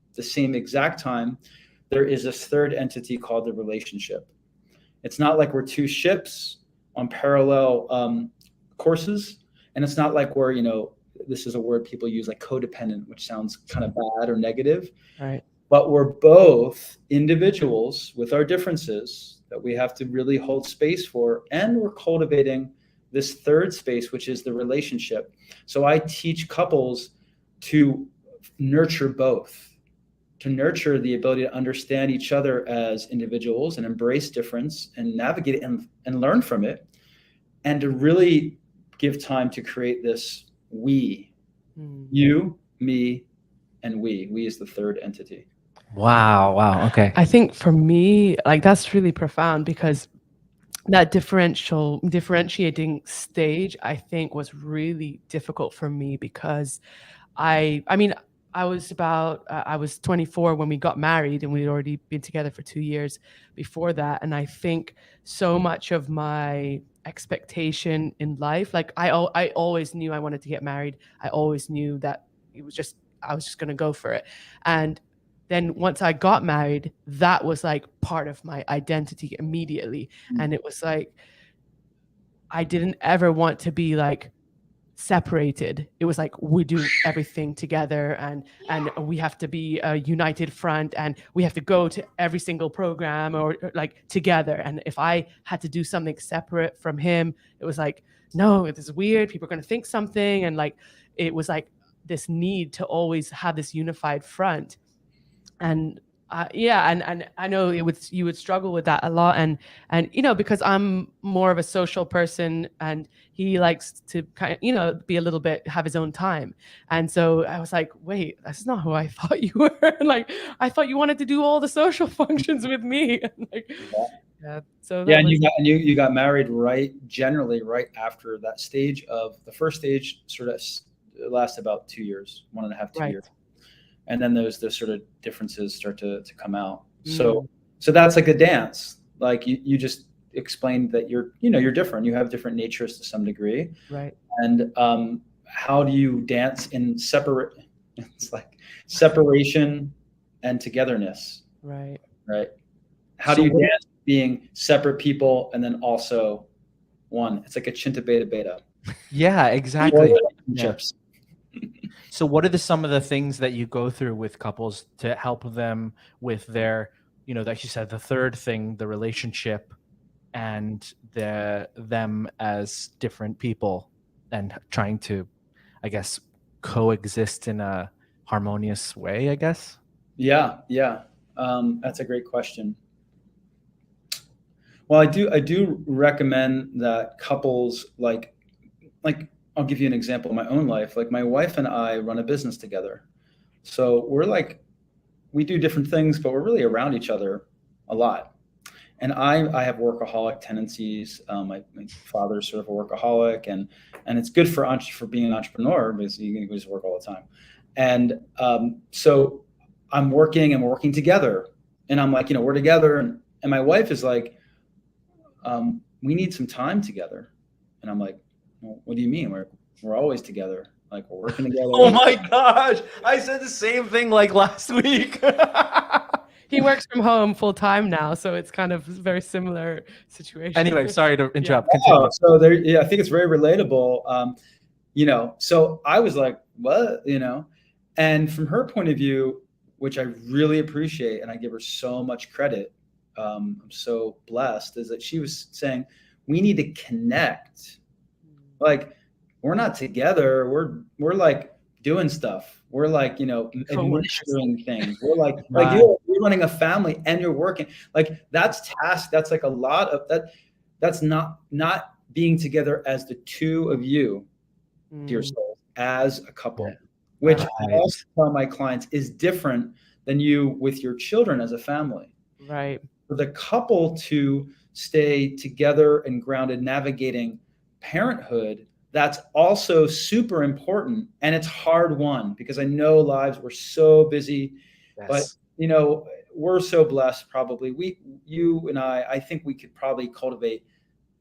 there is this third entity called the relationship. It's not like we're two ships on parallel courses. And it's not like we're, this is a word people use, like codependent, which sounds kind of bad or negative.
Right.
But we're both individuals with our differences that we have to really hold space for. And we're cultivating this third space, which is the relationship. So I teach couples to nurture both, to nurture the ability to understand each other as individuals and embrace difference and navigate it and learn from it, and to really give time to create this we, you, me, and we. We is the third entity.
Wow. Okay.
I think for me, like that's really profound, because that differentiating stage, I think, was really difficult for me, because I was 24 when we got married, and we'd already been together for 2 years before that. And I think so much of my expectation in life, like I always knew I wanted to get married. I always knew that I was just going to go for it. And then once I got married, that was like part of my identity immediately. And it was like, I didn't ever want to be like separated. It was like, we do everything together, and we have to be a united front, and we have to go to every single program or like together. And if I had to do something separate from him, it was like, no, this is weird. People are going to think something. And like, it was like this need to always have this unified front. And and I know you would struggle with that a lot, and because I'm more of a social person, and he likes to kind of be a little bit, have his own time. And so I was like, wait, that's not who I thought you were. Like, I thought you wanted to do all the social functions with me. Like, so
and you got married generally right after that stage. Of the first stage sort of lasts about 2 years, 1.5, 2 years. And then those sort of differences start to come out. So that's like a dance. Like you just explained that you're different. You have different natures to some degree.
Right.
And how do you dance in it's like separation and togetherness.
Right.
Right. How do you dance being separate people and then also one? It's like a chinta beta beta.
Yeah, exactly.
Chips.
So what are some of the things that you go through with couples to help them with their, like you said, the third thing, the relationship, and them as different people, and trying to, I guess, coexist in a harmonious way, I guess?
Yeah. That's a great question. Well, I do recommend that couples like I'll give you an example of my own life. Like, my wife and I run a business together. So we do different things, but we're really around each other a lot. And I have workaholic tendencies. My father's sort of a workaholic, and it's good for being an entrepreneur, because you can just work all the time. And so I'm working, and we're working together, and I'm like, we're together. And my wife is like, we need some time together. And I'm like, well, what do you mean? We're always together. Like, we're working together.
Oh my gosh. I said the same thing like last week.
He works from home full time now, so it's kind of a very similar situation.
Anyway, sorry to interrupt.
Yeah. So I think it's very relatable. So I was like, what? And from her point of view, which I really appreciate, and I give her so much credit, I'm so blessed, is that she was saying, we need to connect. Like, we're not together. We're like doing stuff. We're like, administering things. We're like,
right.
you're running a family and you're working. Like, that's task. That's like a lot of that. That's not being together as the two of you, dear soul, as a couple. which I
Right.
also tell my clients is different than you with your children as a family.
Right.
For the couple to stay together and grounded, navigating parenthood, that's also super important. And it's hard won because I know lives were so busy, but
Yes.
you know, we're so blessed. Probably you and I think we could probably cultivate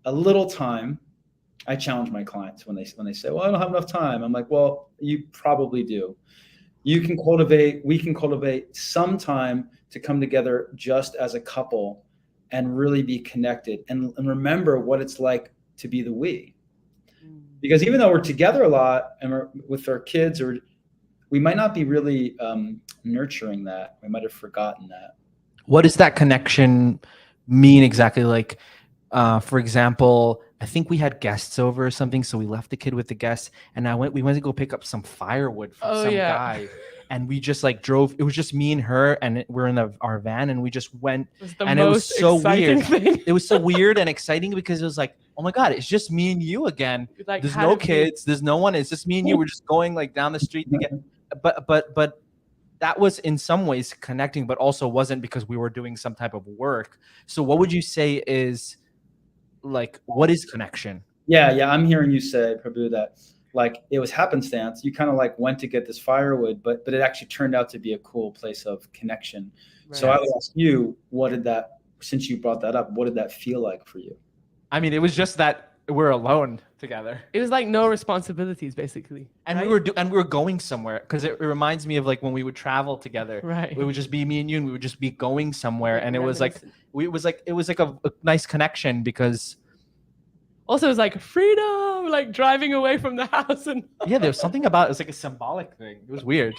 a little time. I challenge my clients when they say, well, I don't have enough time. I'm like, well, you probably do. We can cultivate some time to come together just as a couple and really be connected and remember what it's like to be the we. Because even though we're together a lot and we're with our kids, or we might not be really nurturing that. We might have forgotten that.
What does that connection mean exactly? Like, for example, I think we had guests over or something, so we left the kid with the guests, and we went to go pick up some firewood from some guy, and we just like drove. It was just me and her, and we're in our van, and we just went.
It was the
And it was
most
so
exciting
weird.
thing.
It was so weird and exciting because it was like, oh my god, it's just me and you again.
Like,
There's
how
no
did we-
kids. There's no one. It's just me and you. We're just going like down the street to get. But that was in some ways connecting, but also wasn't because we were doing some type of work. So what would you say is like, what is connection?
Yeah. I'm hearing you say, Prabhu, that like it was happenstance. You kind of like went to get this firewood, but it actually turned out to be a cool place of connection.
Right.
So I would ask you, since you brought that up, what did that feel like for you?
I mean, it was just that we're alone together.
It was like no responsibilities, basically.
And
right?
we were going somewhere, because it reminds me of like when we would travel together.
Right.
It would just be me and you, and we would just be going somewhere, and it was like
Reminiscent.
it was like a nice connection because
Also, it was like freedom, like driving away from the house. And
yeah, there was something about it was like a symbolic thing. It was weird.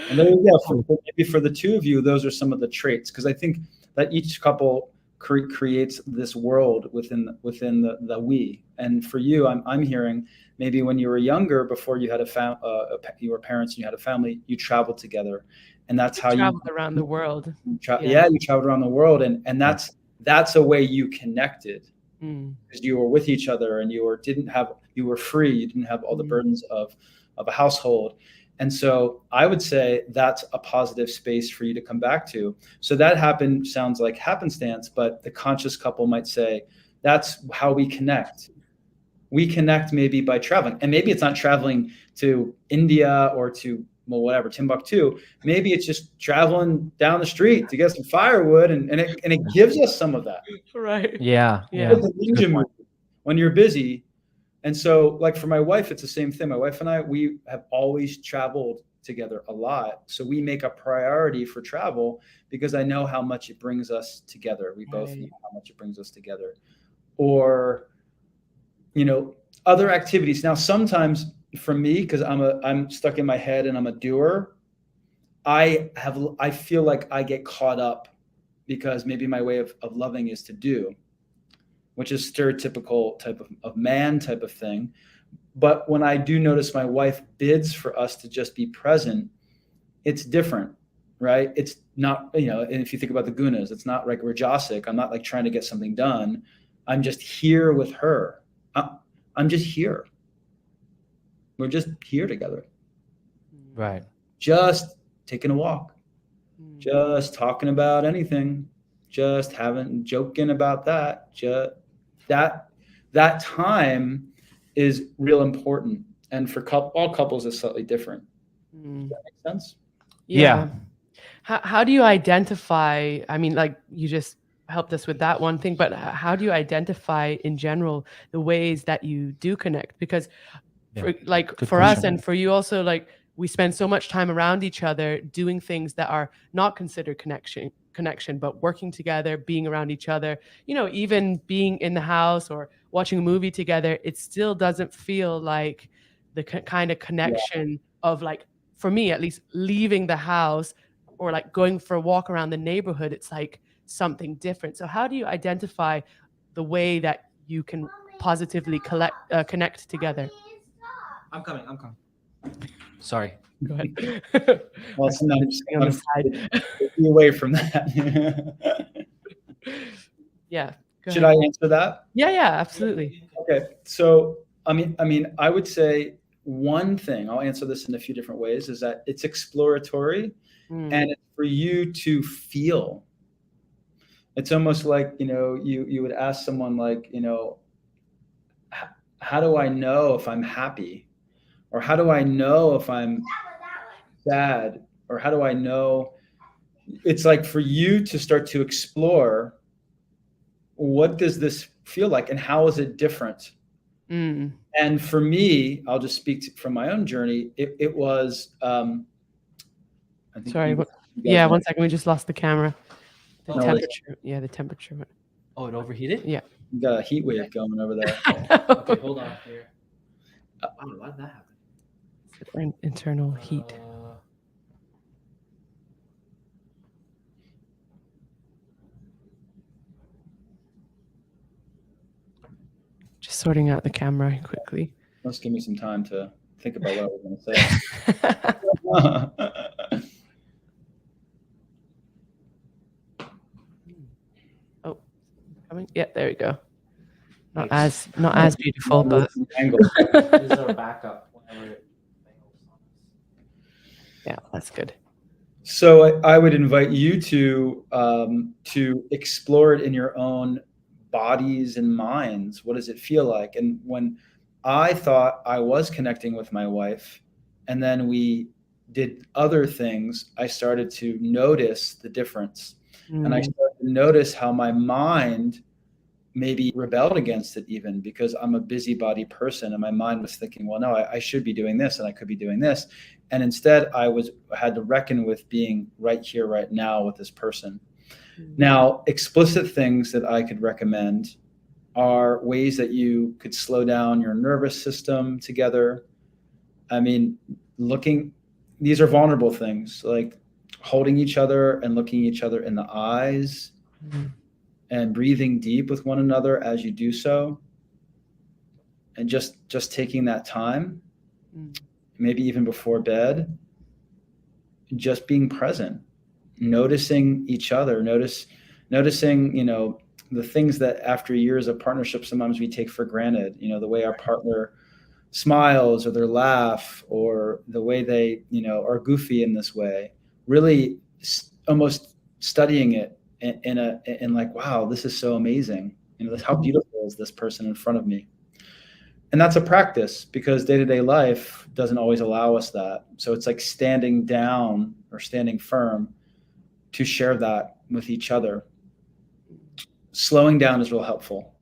And there you go. Maybe for the two of you, those are some of the traits, because I think that each couple creates this world within the we. And for you, I'm hearing maybe when you were younger, before you had you were parents and you had a family, you traveled together, and that's how you
traveled around the world.
you traveled around the world, and that's a way you connected, because you were with each other and you were free. You didn't have all the burdens of a household. And so I would say that's a positive space for you to come back to. So that sounds like happenstance, but the conscious couple might say that's how we connect. We connect maybe by traveling, and maybe it's not traveling to India or to whatever, Timbuktu. Maybe it's just traveling down the street to get some firewood, and it gives us some of that.
Right.
Yeah.
The ninja move when you're busy. And so, like for my wife, it's the same thing. My wife and I, we have always traveled together a lot. So we make a priority for travel because I know how much it brings us together. We both know how much it brings us together. Or, other activities. Now, sometimes for me, because I'm stuck in my head and I'm a doer, I feel like I get caught up because maybe my way of loving is to do, which is stereotypical type of man type of thing. But when I do notice my wife bids for us to just be present, it's different, right? It's not, and if you think about the gunas, it's not like rajasic. I'm not like trying to get something done. I'm just here with her. I'm just here. We're just here together.
Right.
Just taking a walk, just talking about anything, just joking about that. Just that time is real important, and for all couples is slightly different. Does that make sense?
Yeah.
How do you identify? I mean, like you just helped us with that one thing, but how do you identify in general the ways that you do connect? Because for us and for you also, like we spend so much time around each other doing things that are not considered connection, but working together, being around each other, even being in the house or watching a movie together, it still doesn't feel like the kind of connection of, like, for me at least, leaving the house or like going for a walk around the neighborhood. It's like something different. So how do you identify the way that you can positively connect together?
I'm coming. Sorry.
Go ahead.
Well, sometimes
on the side.
be away from that.
Yeah.
Should I answer that?
Yeah, absolutely.
Okay. So, I mean, I would say one thing, I'll answer this in a few different ways, is that it's exploratory and it's for you to feel. It's almost like, you would ask someone like, how do I know if I'm happy? Or how do I know if I'm sad? Or how do I know? It's like for you to start to explore, what does this feel like and how is it different? And for me, I'll just speak from my own journey. It was, I think
Sorry. One second. We just lost the camera. The temperature. Yeah, the temperature.
Oh, it overheated?
Yeah.
You got a heat wave going over there.
Okay, hold on here. Why did that happen?
Internal heat. Just sorting out the camera quickly.
Let's give me some time to think about what I was going to say.
Oh, coming. Yeah, there we go. Not as beautiful, but
This is our backup whenever it fails on us.
yeah, that's good.
So I would invite you to explore it in your own bodies and minds. What does it feel like? And when I thought I was connecting with my wife, and then we did other things, I started to notice the difference. And I started to notice how my mind maybe rebelled against it, even because I'm a busybody person, and my mind was thinking, well, no, I should be doing this and I could be doing this. And instead I had to reckon with being right here, right now with this person. Now, explicit things that I could recommend are ways that you could slow down your nervous system together. I mean, these are vulnerable things, like holding each other and looking each other in the eyes and breathing deep with one another as you do so. And just taking that time, maybe even before bed, just being present, noticing each other, noticing, the things that after years of partnership, sometimes we take for granted, the way our partner smiles or their laugh or the way they, are goofy in this way, really almost studying it in like, wow, this is so amazing. How beautiful is this person in front of me? And that's a practice, because day-to-day life doesn't always allow us that. So it's like standing down or standing firm to share that with each other. Slowing down is real helpful.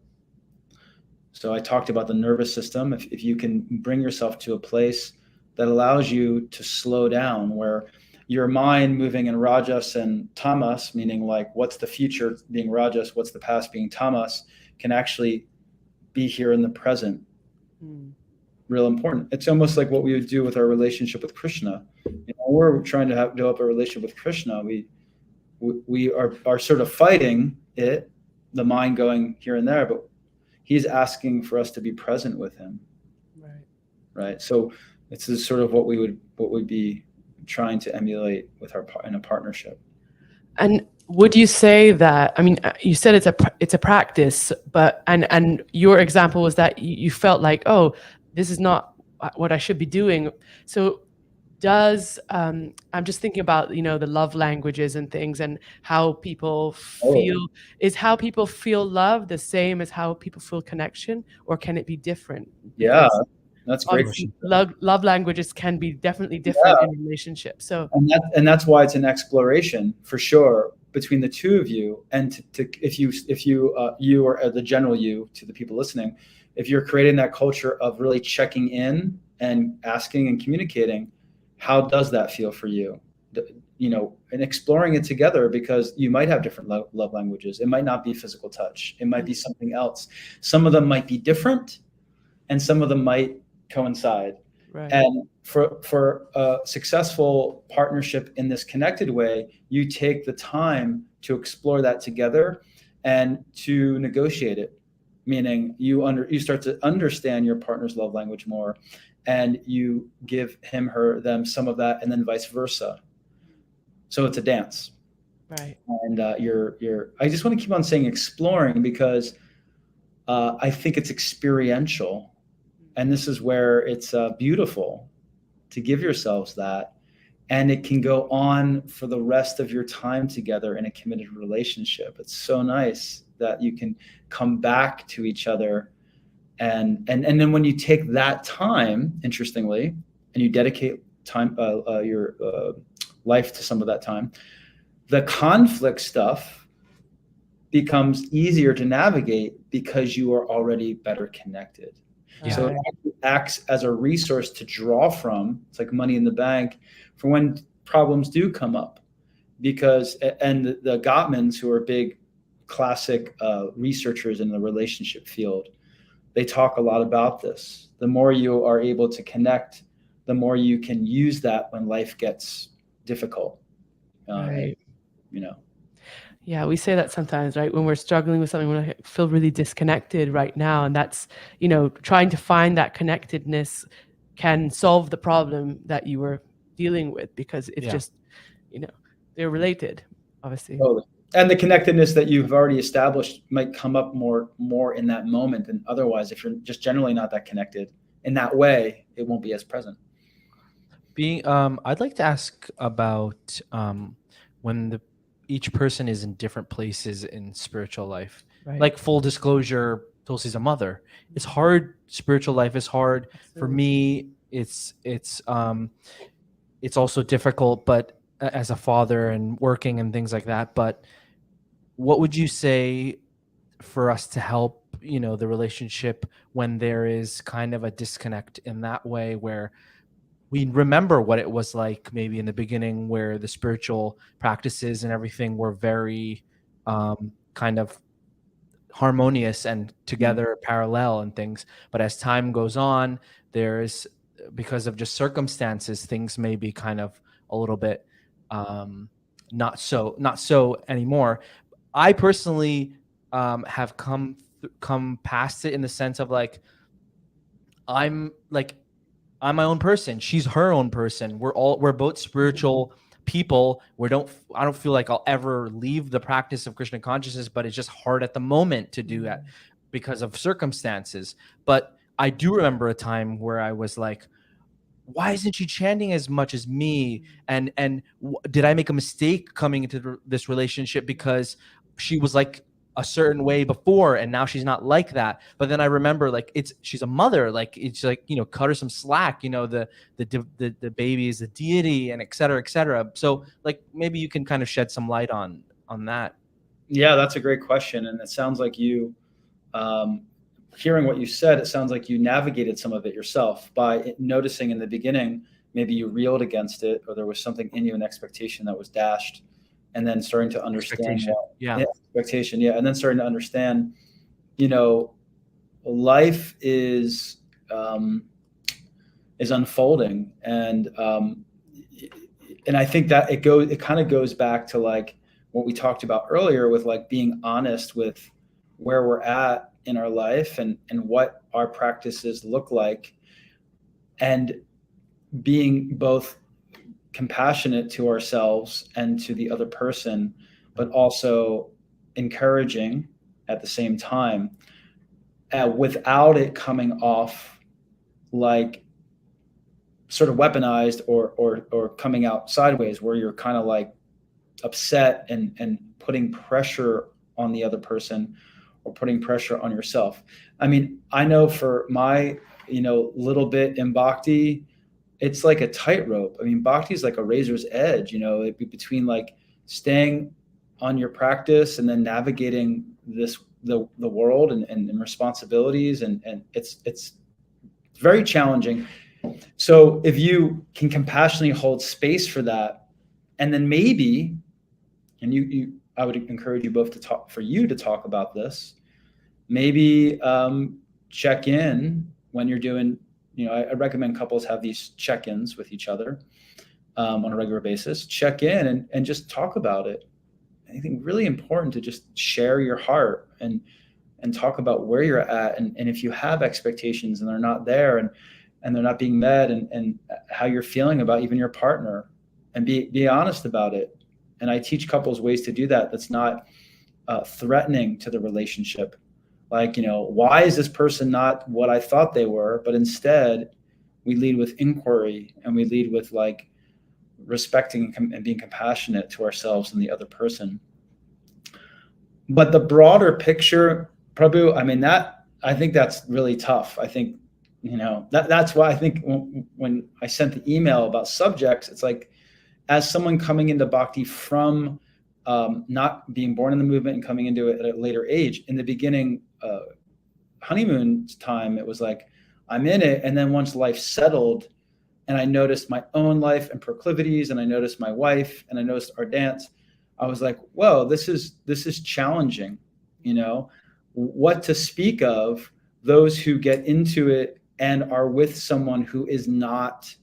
So I talked about the nervous system. If you can bring yourself to a place that allows you to slow down, where your mind moving in rajas and tamas, meaning like what's the future being rajas, what's the past being tamas, can actually be here in the present. Real important. It's almost like what we would do with our relationship with Krishna. We're trying to develop a relationship with Krishna. We are sort of fighting it, the mind going here and there, but he's asking for us to be present with him. Right. So it's sort of what we'd be trying to emulate in a partnership.
And would you say that, you said it's a practice, but and your example was that you felt like, oh, this is not what I should be doing. So I'm just thinking about, the love languages and things, and how people feel. Is how people feel love the same as how people feel connection, or can it be different?
Yeah, that's great.
Love languages can be definitely different in relationships. So
and that's why it's an exploration for sure between the two of you. And if you or the general you, to the people listening, if you're creating that culture of really checking in and asking and communicating, how does that feel for you? And exploring it together, because you might have different love languages. It might not be physical touch. It might be something else. Some of them might be different, and some of them might coincide.
Right.
And for a successful partnership in this connected way, you take the time to explore that together and to negotiate it, meaning you start to understand your partner's love language more, and you give him, her, them some of that, and then vice versa. So it's a dance.
Right.
And I just want to keep on saying exploring, because I think it's experiential. And this is where it's beautiful to give yourselves that. And it can go on for the rest of your time together in a committed relationship. It's so nice that you can come back to each other. And then when you take that time, interestingly, and you dedicate time, your life to some of that time, the conflict stuff becomes easier to navigate because you are already better connected.
Yeah.
So it acts as a resource to draw from. It's like money in the bank for when problems do come up. Because, and the Gottmans, who are big classic researchers in the relationship field, they talk a lot about this. The more you are able to connect, the more you can use that when life gets difficult.
Right.
You know.
Yeah, we say that sometimes, right? When we're struggling with something, we feel really disconnected right now. And that's, trying to find that connectedness can solve the problem that you were dealing with, because it's just, they're related, obviously.
Totally. And the connectedness that you've already established might come up more in that moment than otherwise. If you're just generally not that connected in that way, it won't be as present.
I'd like to ask about when each person is in different places in spiritual life.
Right.
Like, full disclosure, Tulsi's a mother. It's hard. Spiritual life is hard.
Absolutely.
For me. It's also difficult, but as a father and working and things like that. But what would you say for us to help, the relationship when there is kind of a disconnect in that way, where we remember what it was like maybe in the beginning, where the spiritual practices and everything were very kind of harmonious and together, parallel and things. But as time goes on, there's, because of just circumstances, things may be kind of a little bit not so anymore. I personally have come past it in the sense of like, I'm my own person. She's her own person. We're both spiritual people. I don't feel like I'll ever leave the practice of Krishna consciousness, but it's just hard at the moment to do that because of circumstances. But I do remember a time where I was like, why isn't she chanting as much as me? And did I make a mistake coming into this relationship because she was like a certain way before and now she's not like that? But then I remember, like, she's a mother, like, it's like, cut her some slack, the baby is a deity, and et cetera, et cetera. So, like, maybe you can kind of shed some light on that.
Yeah, that's a great question. And it sounds like you, hearing what you said, it sounds like you navigated some of it yourself by noticing in the beginning, maybe you reeled against it, or there was something in you, an expectation that was dashed, and then starting to understand expectation. Yeah. And then starting to understand, life is unfolding. And I think that it kind of goes back to like what we talked about earlier with like being honest with where we're at in our life and what our practices look like, and being both compassionate to ourselves and to the other person, but also encouraging at the same time, without it coming off like sort of weaponized or coming out sideways, where you're kind of like upset and putting pressure on the other person or putting pressure on yourself. I mean, I know for my, little bit in Bhakti, it's like a tightrope. I mean, Bhakti is like a razor's edge, between like staying on your practice and then navigating the world and responsibilities. And it's very challenging. So if you can compassionately hold space for that, and then maybe, and I would encourage you both to talk about this. Maybe check in when you're doing, I recommend couples have these check-ins with each other on a regular basis. Check in and just talk about it. I think really important to just share your heart and talk about where you're at. And if you have expectations and they're not there and they're not being met, and how you're feeling about even your partner, and be honest about it. And I teach couples ways to do that. That's not threatening to the relationship. Like, why is this person not what I thought they were? But instead, we lead with inquiry, and we lead with like respecting and being compassionate to ourselves and the other person. But the broader picture, Prabhu, I think that's really tough. I think, that's why I think when I sent the email about subjects, it's like, as someone coming into bhakti from not being born in the movement and coming into it at a later age, in the beginning, honeymoon time, it was like, I'm in it. And then once life settled and I noticed my own life and proclivities, and I noticed my wife, and I noticed our dance, I was like, whoa, this is challenging. What to speak of those who get into it and are with someone who is not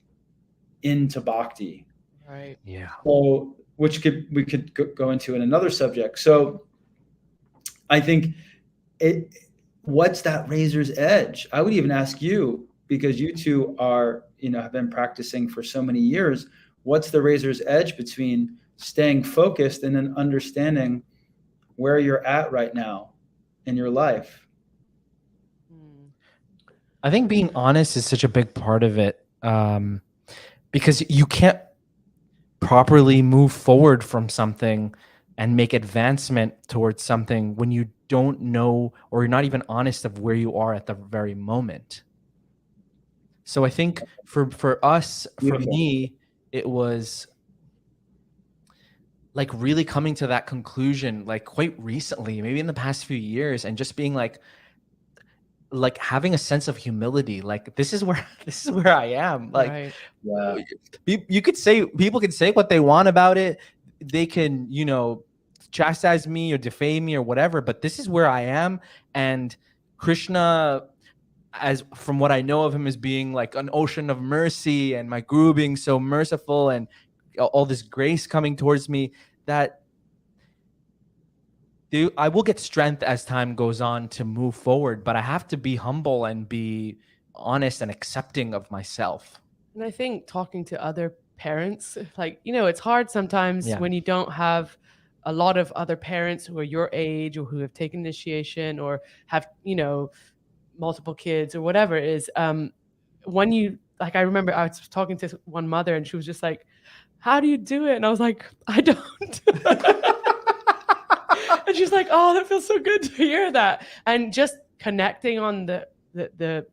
into bhakti.
Right.
Yeah.
So, which we could go into in another subject. So I think what's that razor's edge? I would even ask you, because you two are, have been practicing for so many years, what's the razor's edge between staying focused and then understanding where you're at right now in your life?
I think being honest is such a big part of it, because you can't properly move forward from something and make advancement towards something when you don't know, or you're not even honest of where you are at the very moment. So I think for us, for me, it was like really coming to that conclusion, like quite recently, maybe in the past few years, and just being like having a sense of humility. Like, this is where I am. Like,
Right.
Yeah.
people can say what they want about it. They can, chastise me or defame me or whatever, but this is where I am. And Krishna, as from what I know of him, as being like an ocean of mercy, and my guru being so merciful, and all this grace coming towards me, that I will get strength as time goes on to move forward, but I have to be humble and be honest and accepting of myself.
And I think talking to other parents, like, it's hard sometimes when you don't have a lot of other parents who are your age, or who have taken initiation, or have, multiple kids, or whatever it is. When you, like, I remember I was talking to one mother, and she was just like, how do you do it? And I was like, I don't. And she's like, oh, that feels so good to hear that. And just connecting on the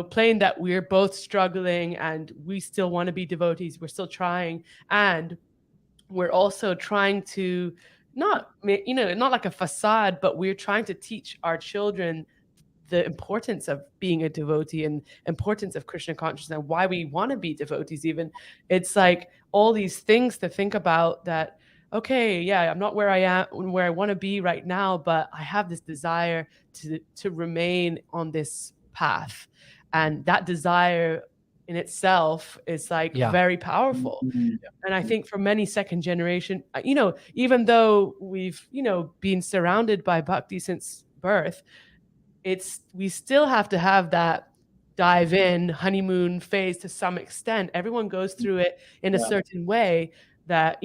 plane that we're both struggling, and we still want to be devotees. We're still trying. And we're also trying to not like a facade, but we're trying to teach our children the importance of being a devotee, and importance of Krishna consciousness, and why we want to be devotees. Even it's like all these things to think about, that okay, yeah, I'm not where I am, where I want to be right now, but I have this desire to remain on this path, and that desire in itself is like very powerful.
Mm-hmm.
And I think for many second generation, even though we've been surrounded by bhakti since birth, we still have to have that dive in honeymoon phase to some extent. Everyone goes through it in a certain way, that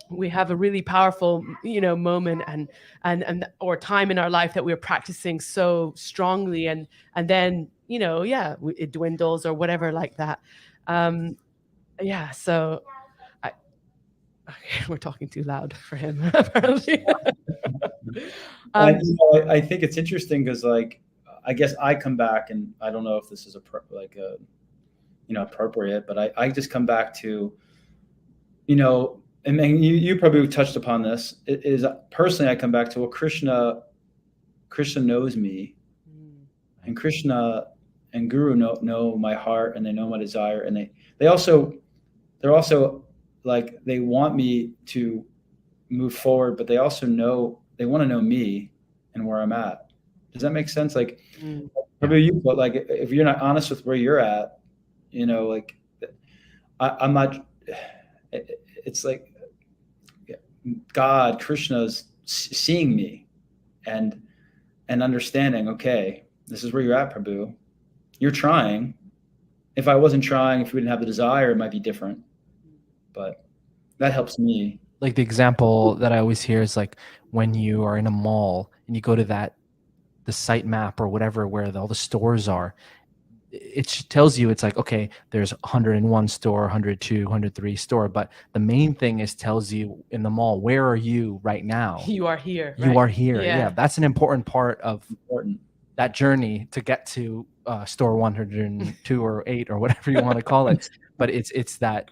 we have a really powerful moment and or time in our life that we're practicing so strongly, and then it dwindles or whatever like that. So we're talking too loud for him apparently.
I think it's interesting because, like, I guess I come back, and I don't know if this is appropriate, but I just come back to, and you probably touched upon this. It is personally, I come back to, well, Krishna knows me, and Krishna and Guru know my heart, and they know my desire, and they're also like, they want me to move forward, but they also they want to know me and where I'm at. Does that make sense? Like, maybe you, but like, if you're not honest with where you're at, like, I'm not. It's like God, Krishna's seeing me, and understanding. Okay, this is where you're at, Prabhu. You're trying. If I wasn't trying, if we didn't have the desire, it might be different. But that helps me.
Like, the example that I always hear is like when you are in a mall and you go to that the site map or whatever where all the stores are, it tells you, it's like, okay, there's 101 store, 102, 103 store, but the main thing is tells you in the mall, where are you right now?
You are here.
You
right?
are here. Yeah. That's an important part of
Important.
that journey to get to store 102 or 8 or whatever you want to call it. But it's that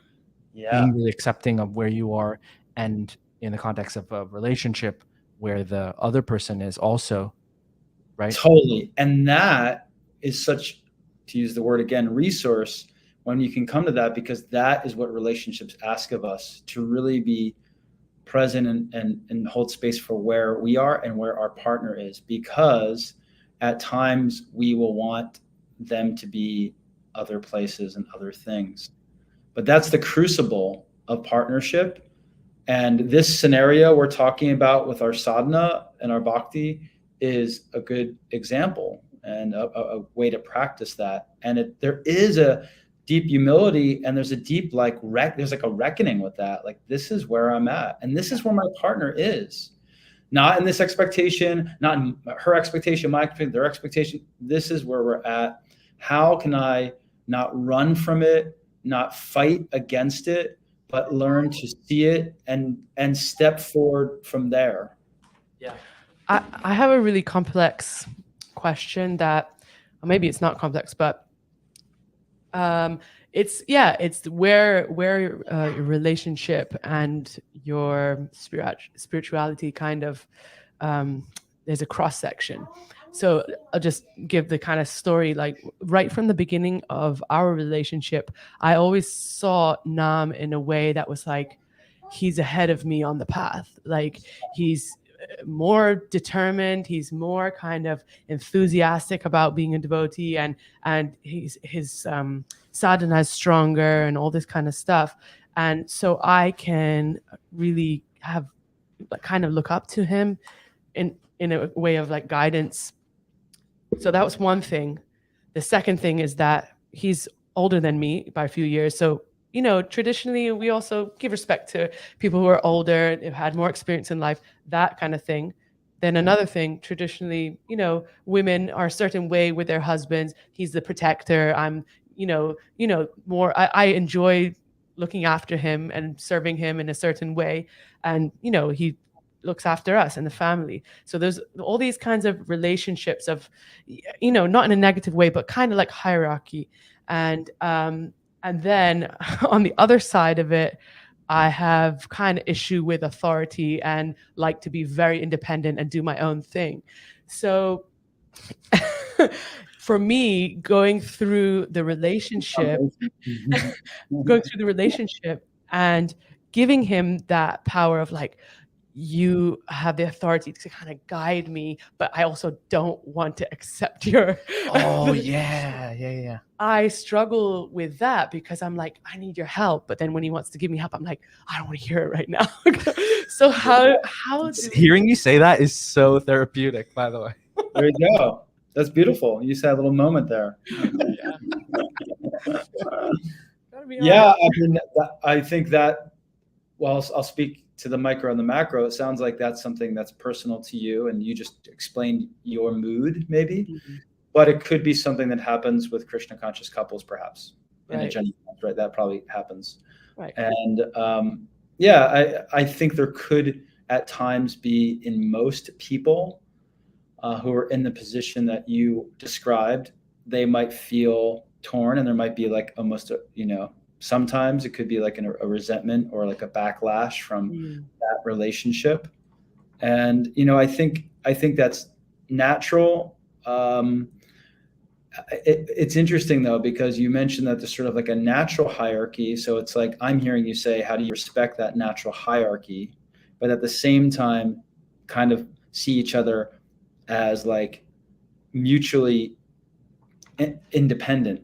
being really accepting of where you are, and in the context of a relationship where the other person is also, right?
Totally. And that is such, to use the word again, resource, when you can come to that, because that is what relationships ask of us, to really be present and hold space for where we are and where our partner is, because at times we will want them to be other places and other things. But that's the crucible of partnership. And this scenario we're talking about with our sadhana and our bhakti is a good example and a way to practice that. And there is a deep humility, and there's a deep there's like a reckoning with that. Like, this is where I'm at, and this is where my partner is. Not in this expectation, not in her expectation, my expectation, their expectation. This is where we're at. How can I not run from it, not fight against it, but learn to see it and step forward from there?
Yeah.
I have a really complex question that, or maybe it's not complex, but it's where your relationship and your spirituality kind of, there's a cross section. So I'll just give the kind of story, like right from the beginning of our relationship, I always saw Nam in a way that was like, he's ahead of me on the path. Like, he's more determined, he's more kind of enthusiastic about being a devotee, and his sadhana is stronger and all this kind of stuff. And so I can really kind of look up to him in a way of like guidance. So that was one thing. The second thing is that he's older than me by a few years. So, you know, traditionally, we also give respect to people who are older, have had more experience in life, that kind of thing. Then another thing, traditionally, you know, women are a certain way with their husbands. He's the protector. I'm, more, I enjoy looking after him and serving him in a certain way. And, you know, he looks after us and the family. So there's all these kinds of relationships of, you know, not in a negative way, but kind of like hierarchy. And then on the other side of it, I have kind of issue with authority and like to be very independent and do my own thing. So for me, going through the relationship and giving him that power of like, you have the authority to kind of guide me, but I also don't want to accept your.
Oh, yeah.
I struggle with that because I'm like, I need your help. But then when he wants to give me help, I'm like, I don't want to hear it right now. So how
Hearing you say that is so therapeutic, by the way.
There you go. That's beautiful. You said a little moment there. Yeah, I mean, I think that, well, I'll speak to the micro and the macro. It sounds like that's something that's personal to you, and you just explained your mood, maybe. Mm-hmm. But it could be something that happens with Krishna conscious couples, perhaps. In a general sense, right? That probably happens.
Right.
And I think there could at times be, in most people who are in the position that you described, they might feel torn, and there might be like almost sometimes it could be like a resentment or like a backlash from that relationship. And, I think that's natural. It's interesting though, because you mentioned that there's sort of like a natural hierarchy. So it's like, I'm hearing you say, how do you respect that natural hierarchy, but at the same time kind of see each other as like mutually independent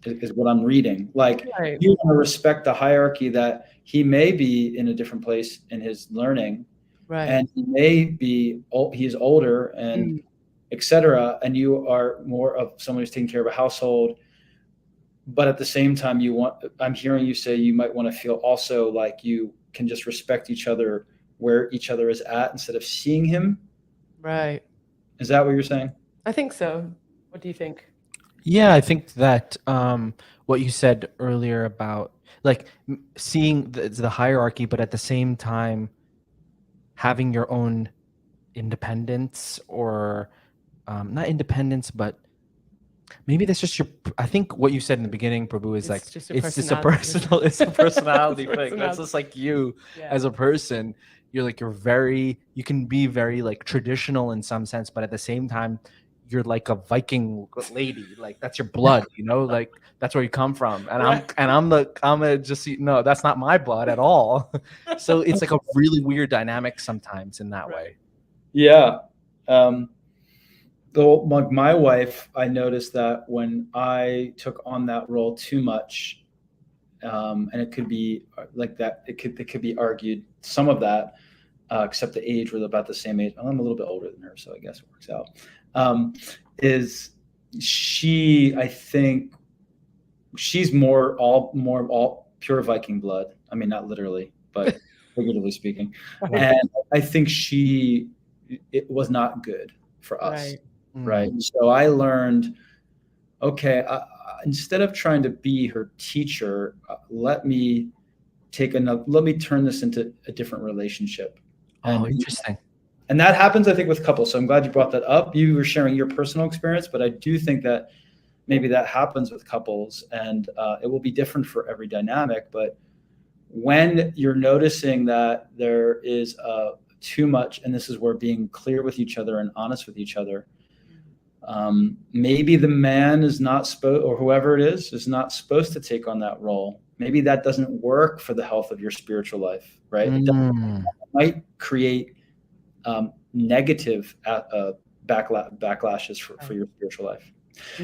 is what I'm reading. Like, you want to respect the hierarchy that he may be in a different place in his learning, and he may be he's older and etc. And you are more of someone who's taking care of a household, but at the same time, I'm hearing you say you might want to feel also like you can just respect each other where each other is at instead of seeing him.
Right.
Is that what you're saying?
I think so. What do you think?
Yeah, I think that what you said earlier about like seeing the hierarchy, but at the same time having your own independence, or not independence, but maybe that's just your. I think what you said in the beginning, Prabhu, is like
It's just a
it's just a
personality.
personal, it's a personality
It's a
thing. That's
personality.
just like you
Yeah.
as a person. You're very, you can be very like traditional in some sense, but at the same time, you're like a Viking lady. Like that's your blood, like that's where you come from. And
Right.
I'm a just no, that's not my blood at all. So it's like a really weird dynamic sometimes in that
Right.
way.
Yeah. My wife, I noticed that when I took on that role too much, and it could be like that, it could be argued some of that, except the age, we're about the same age. I'm a little bit older than her, so I guess it works out. Is she? I think she's more all pure Viking blood. I mean, not literally, but figuratively speaking. And I think it was not good for us. Right. So I learned, okay, instead of trying to be her teacher, let me turn this into a different relationship.
Oh, interesting.
And that happens, I think, with couples. So I'm glad you brought that up. You were sharing your personal experience, but I do think that maybe that happens with couples, and it will be different for every dynamic. But when you're noticing that there is too much, and this is where being clear with each other and honest with each other, maybe the man is not supposed, or whoever it is not supposed to take on that role. Maybe that doesn't work for the health of your spiritual life, right? It might create negative backlashes for your spiritual life,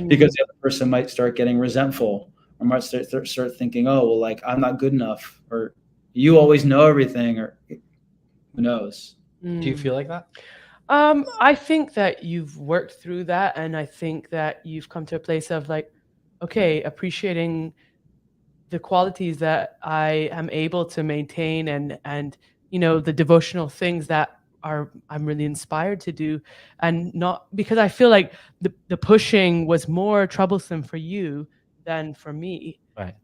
because the other person might start getting resentful, or might start thinking, oh, well, like I'm not good enough, or you always know everything, or who knows.
Do you feel like that?
I think that you've worked through that, and I think that you've come to a place of like, okay, appreciating the qualities that I am able to maintain, and the devotional things that I'm really inspired to do, and not because I feel like the pushing was more troublesome for you than for me.
Right.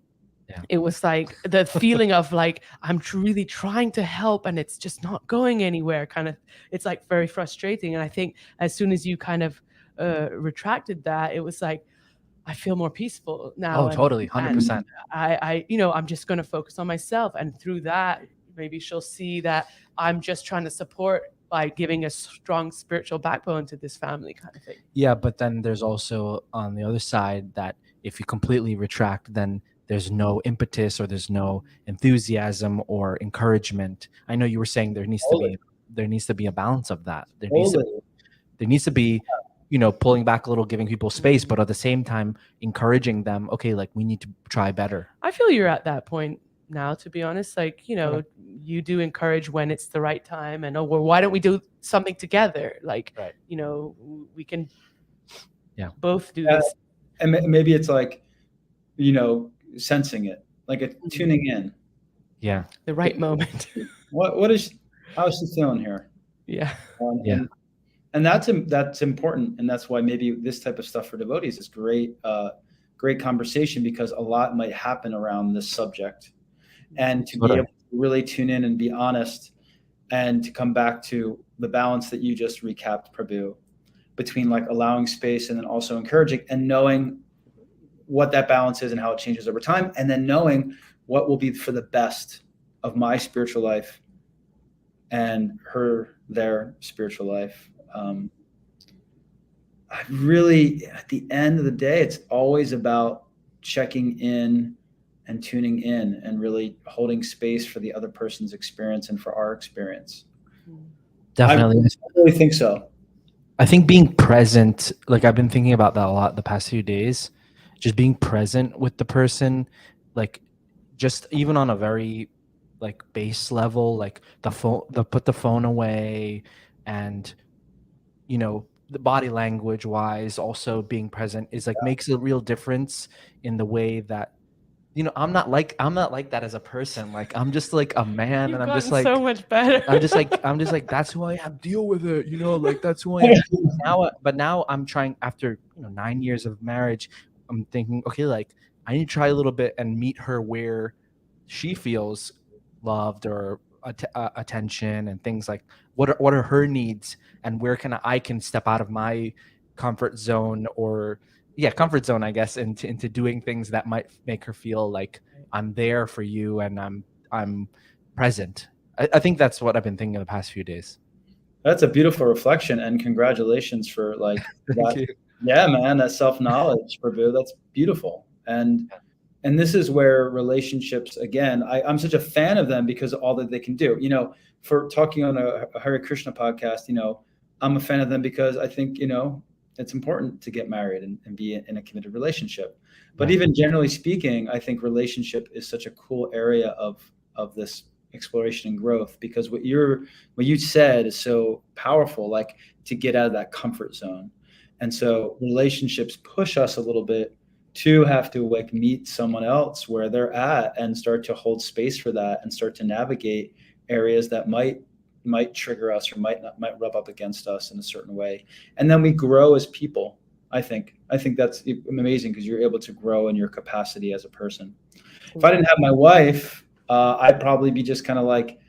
Yeah.
It was like the feeling of like I'm really trying to help and it's just not going anywhere. Kind of, it's like very frustrating. And I think as soon as you kind of retracted that, it was like I feel more peaceful now.
Oh, totally, 100%.
I'm just going to focus on myself, and through that, maybe she'll see that I'm just trying to support by giving a strong spiritual backbone to this family, kind of thing.
Yeah, but then there's also on the other side that if you completely retract, then there's no impetus, or there's no enthusiasm or encouragement. I know you were saying there needs to be a balance of that. There needs to be pulling back a little, giving people space, but at the same time encouraging them. Okay, like we need to try better.
I feel you're at that point now, to be honest. Like you do encourage when it's the right time, and well, why don't we do something together? Like we can both do this.
And maybe it's like sensing it, like a tuning in.
Yeah,
the right moment.
How is she feeling here?
Yeah.
And that's important, and that's why maybe this type of stuff for devotees is great conversation, because a lot might happen around this subject, and to be able to really tune in and be honest, and to come back to the balance that you just recapped, Prabhu, between like allowing space and then also encouraging, and knowing what that balance is and how it changes over time, and then knowing what will be for the best of my spiritual life and their spiritual life. I really, at the end of the day, it's always about checking in and tuning in and really holding space for the other person's experience and for our experience.
Definitely.
I really think so.
I think being present, like I've been thinking about that a lot the past few days, just being present with the person, like just even on a very like base level, like put the phone away, and the body language wise also being present is like makes a real difference in the way that I'm not like that as a person. Like, I'm just like a man,
You've
and I'm
gotten
just like,
so much better.
I'm just like, that's who I am. Deal with it. Like, that's who I am. Now I'm trying, after 9 years of marriage, I'm thinking, okay, like, I need to try a little bit and meet her where she feels loved, or attention, and things like, what are her needs, and where I can step out of my comfort zone, or comfort zone, I guess, into doing things that might make her feel like I'm there for you, and I'm present. I think that's what I've been thinking the past few days.
That's a beautiful reflection, and congratulations for like
Thank
that.
you.
Yeah, man, that self-knowledge, Prabhu. That's beautiful. And this is where relationships, again, I'm such a fan of them because of all that they can do. For talking on a Hare Krishna podcast, I'm a fan of them because I think, it's important to get married and be in a committed relationship. But
Yeah.
even generally speaking, I think relationship is such a cool area of this exploration and growth, because what you said is so powerful, like to get out of that comfort zone. And so relationships push us a little bit to have to like meet someone else where they're at and start to hold space for that and start to navigate areas that might trigger us or might rub up against us in a certain way. And then we grow as people. I think that's amazing, because you're able to grow in your capacity as a person. If I didn't have my wife, I'd probably be just kind of like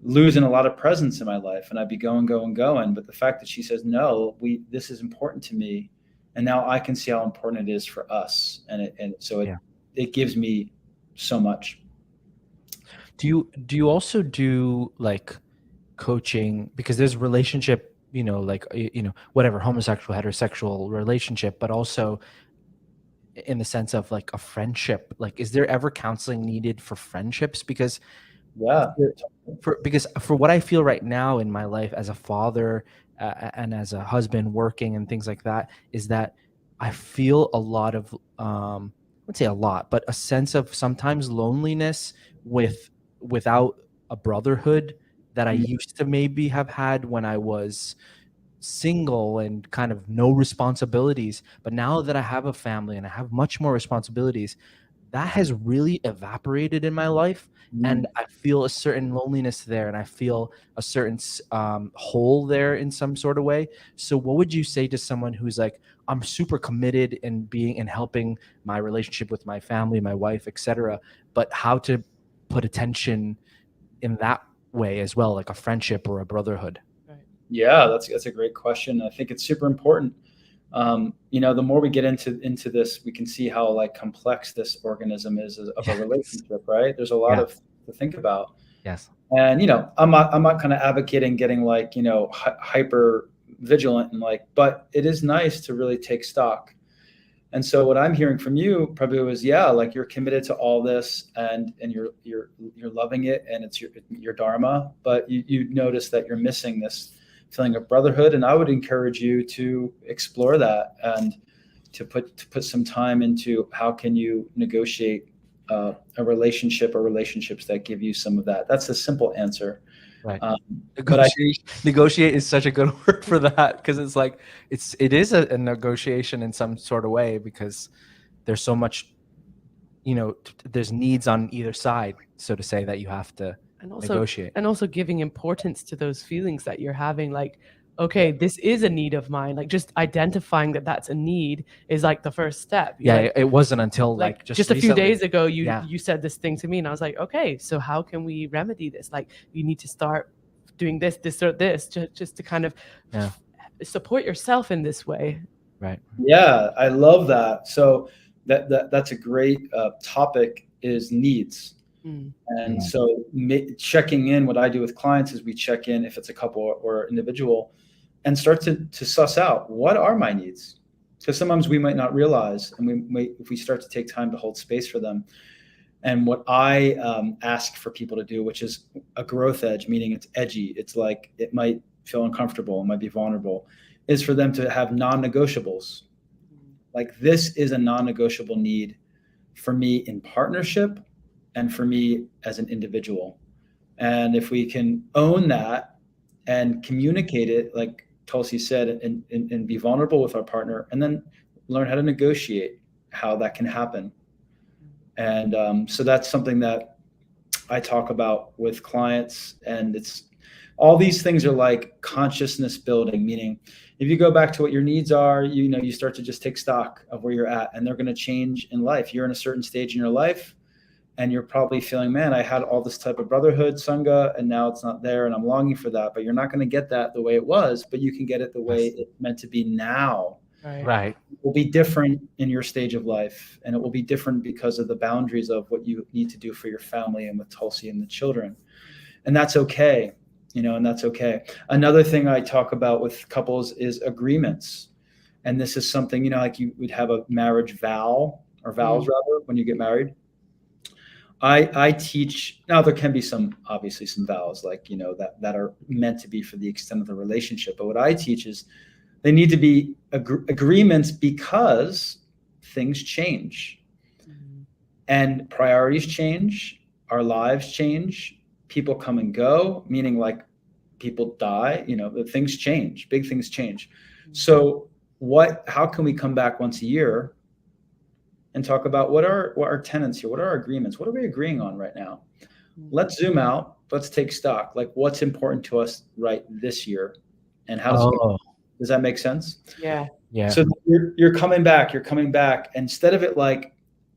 losing a lot of presence in my life, and I'd be going. But the fact that she says, no, this is important to me, and now I can see how important it is for us. It gives me so much.
Do you also do like coaching, because there's relationship, like, whatever, homosexual, heterosexual relationship, but also in the sense of like a friendship? Like, is there ever counseling needed for friendships? Because
Yeah.
for what I feel right now in my life as a father, and as a husband working and things like that, is that I feel a lot of, I wouldn't say a lot, but a sense of sometimes loneliness without a brotherhood that I used to maybe have had when I was single and kind of no responsibilities. But now that I have a family and I have much more responsibilities, that has really evaporated in my life. And I feel a certain loneliness there, and I feel a certain hole there in some sort of way. So what would you say to someone who's like, I'm super committed in being and helping my relationship with my family, my wife, etc., but how to put attention in that way as well, like a friendship or a brotherhood?
Yeah, that's a great question. I think it's super important. The more we get into this, we can see how like complex this organism is of a relationship, right? There's a lot of to think about.
Yes.
And I'm not kind of advocating getting like hyper vigilant and like, but it is nice to really take stock. And so what I'm hearing from you, Prabhu, is like you're committed to all this, and you're loving it, and it's your dharma, but you notice that you're missing this feeling of brotherhood. And I would encourage you to explore that, and to put some time into how can you negotiate a relationship or relationships that give you some of that. That's the simple answer.
Right.
But
Negotiate is such a good word for that, because it's like it is a negotiation in some sort of way, because there's so much, there's needs on either side, so to say, that you have to negotiate.
And also giving importance to those feelings that you're having, like, okay, this is a need of mine. Like, just identifying that that's a need is like the first step.
It wasn't until like just
a few
recently.
days ago you said this thing to me, and I was like, okay, so how can we remedy this? Like, you need to start doing this or this, just to kind of support yourself in this way.
Right.
Yeah, I love that. So that's a great topic, is needs. And so checking in, what I do with clients is we check in, if it's a couple or individual, and start to suss out, what are my needs? Because sometimes we might not realize, and if we start to take time to hold space for them. And what I ask for people to do, which is a growth edge, meaning it's edgy, it's like it might feel uncomfortable, it might be vulnerable, is for them to have non-negotiables. Like, this is a non-negotiable need for me in partnership and for me as an individual. And if we can own that and communicate it, like Tulsi said, and be vulnerable with our partner, and then learn how to negotiate how that can happen, And so that's something that I talk about with clients. And it's all these things are like consciousness building, meaning if you go back to what your needs are, you start to just take stock of where you're at, and they're going to change in life. You're in a certain stage in your life, and you're probably feeling, man, I had all this type of brotherhood, Sangha, and now it's not there, and I'm longing for that. But you're not going to get that the way it was, but you can get it the way it's meant to be now.
Right.
It will be different in your stage of life, and it will be different because of the boundaries of what you need to do for your family and with Tulsi and the children. And that's okay, and that's okay. Another thing I talk about with couples is agreements. And this is something, like you would have a marriage vow, or vows rather, when you get married. I teach, now there can be obviously some vows, like, that are meant to be for the extent of the relationship. But what I teach is they need to be agreements, because things change and priorities change, our lives change, people come and go, meaning like people die, things change, big things change. So how can we come back once a year and talk about what are our tenets here? What are our agreements? What are we agreeing on right now? Let's zoom out. Let's take stock. Like, what's important to us right this year, and how does that make sense?
Yeah.
So you're coming back. Instead of it, like,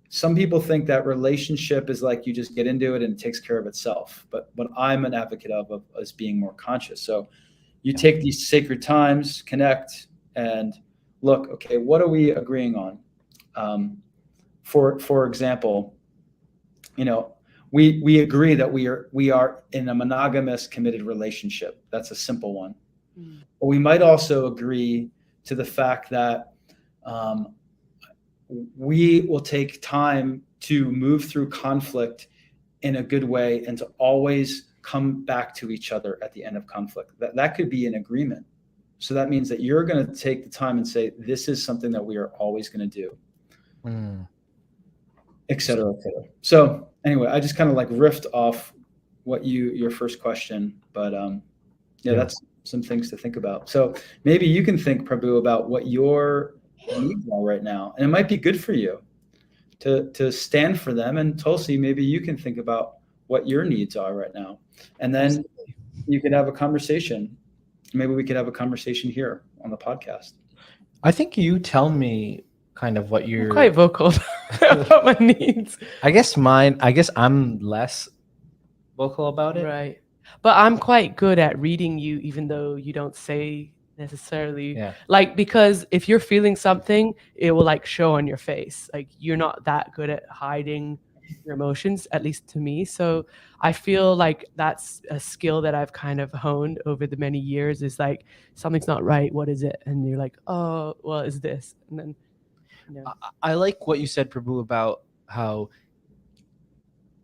some people think that relationship is like you just get into it and it takes care of itself. But what I'm an advocate of is being more conscious. So you take these sacred times, connect, and look. Okay, what are we agreeing on? For example, we agree that we are in a monogamous committed relationship. That's a simple one. But we might also agree to the fact that we will take time to move through conflict in a good way, and to always come back to each other at the end of conflict. That could be an agreement. So that means that you're going to take the time and say, this is something that we are always going to do. Et cetera, et cetera. So anyway, I just kind of like riffed off your first question, but that's some things to think about. So maybe you can think, Prabhu, about what your needs are right now, and it might be good for you to stand for them. And Tulsi, maybe you can think about what your needs are right now, and then you could have a conversation. Maybe we could have a conversation here on the podcast.
I think you tell me kind of what you're...
I'm quite vocal about my needs.
I guess I'm less vocal about it.
Right. But I'm quite good at reading you, even though you don't say necessarily. Like, because if you're feeling something, it will like show on your face. Like, you're not that good at hiding your emotions, at least to me. So I feel like that's a skill that I've kind of honed over the many years, is like, something's not right. What is it? And you're like, oh, well, it's this. And then
I like what you said, Prabhu, about how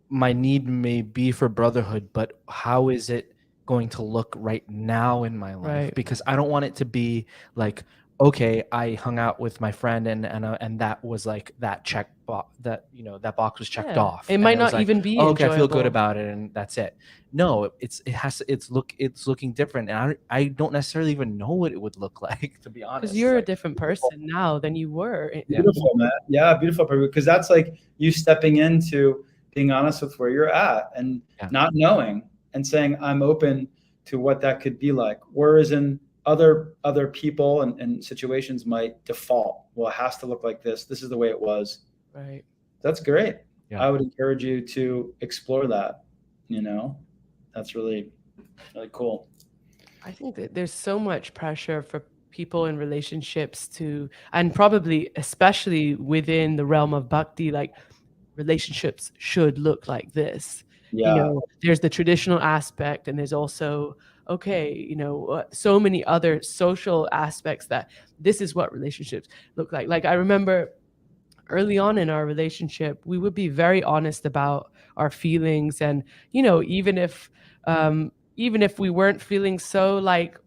my need may be for brotherhood, but how is it going to look right now in my life?
Right.
Because I don't want it to be like, okay, I hung out with my friend and that was like that check box, that box was checked off.
It might not even be
okay, I feel good
enjoyable.
about it, and that's it. No, it's looking different, and I don't necessarily even know what it would look like, to be honest.
Because you're a different person now than you were.
Beautiful, man. Yeah, beautiful, because that's like you stepping into being honest with where you're at, and not knowing, and saying, I'm open to what that could be like. Whereas in other people and situations might default, well, it has to look like this. This is the way it was.
Right.
That's great.
Yeah.
I would encourage you to explore that. That's really, really cool.
I think that there's so much pressure for people in relationships and probably especially within the realm of bhakti, like, relationships should look like this. There's the traditional aspect, and there's also so many other social aspects that this is what relationships look like. Like, I remember early on in our relationship, we would be very honest about our feelings, and even if we weren't feeling so like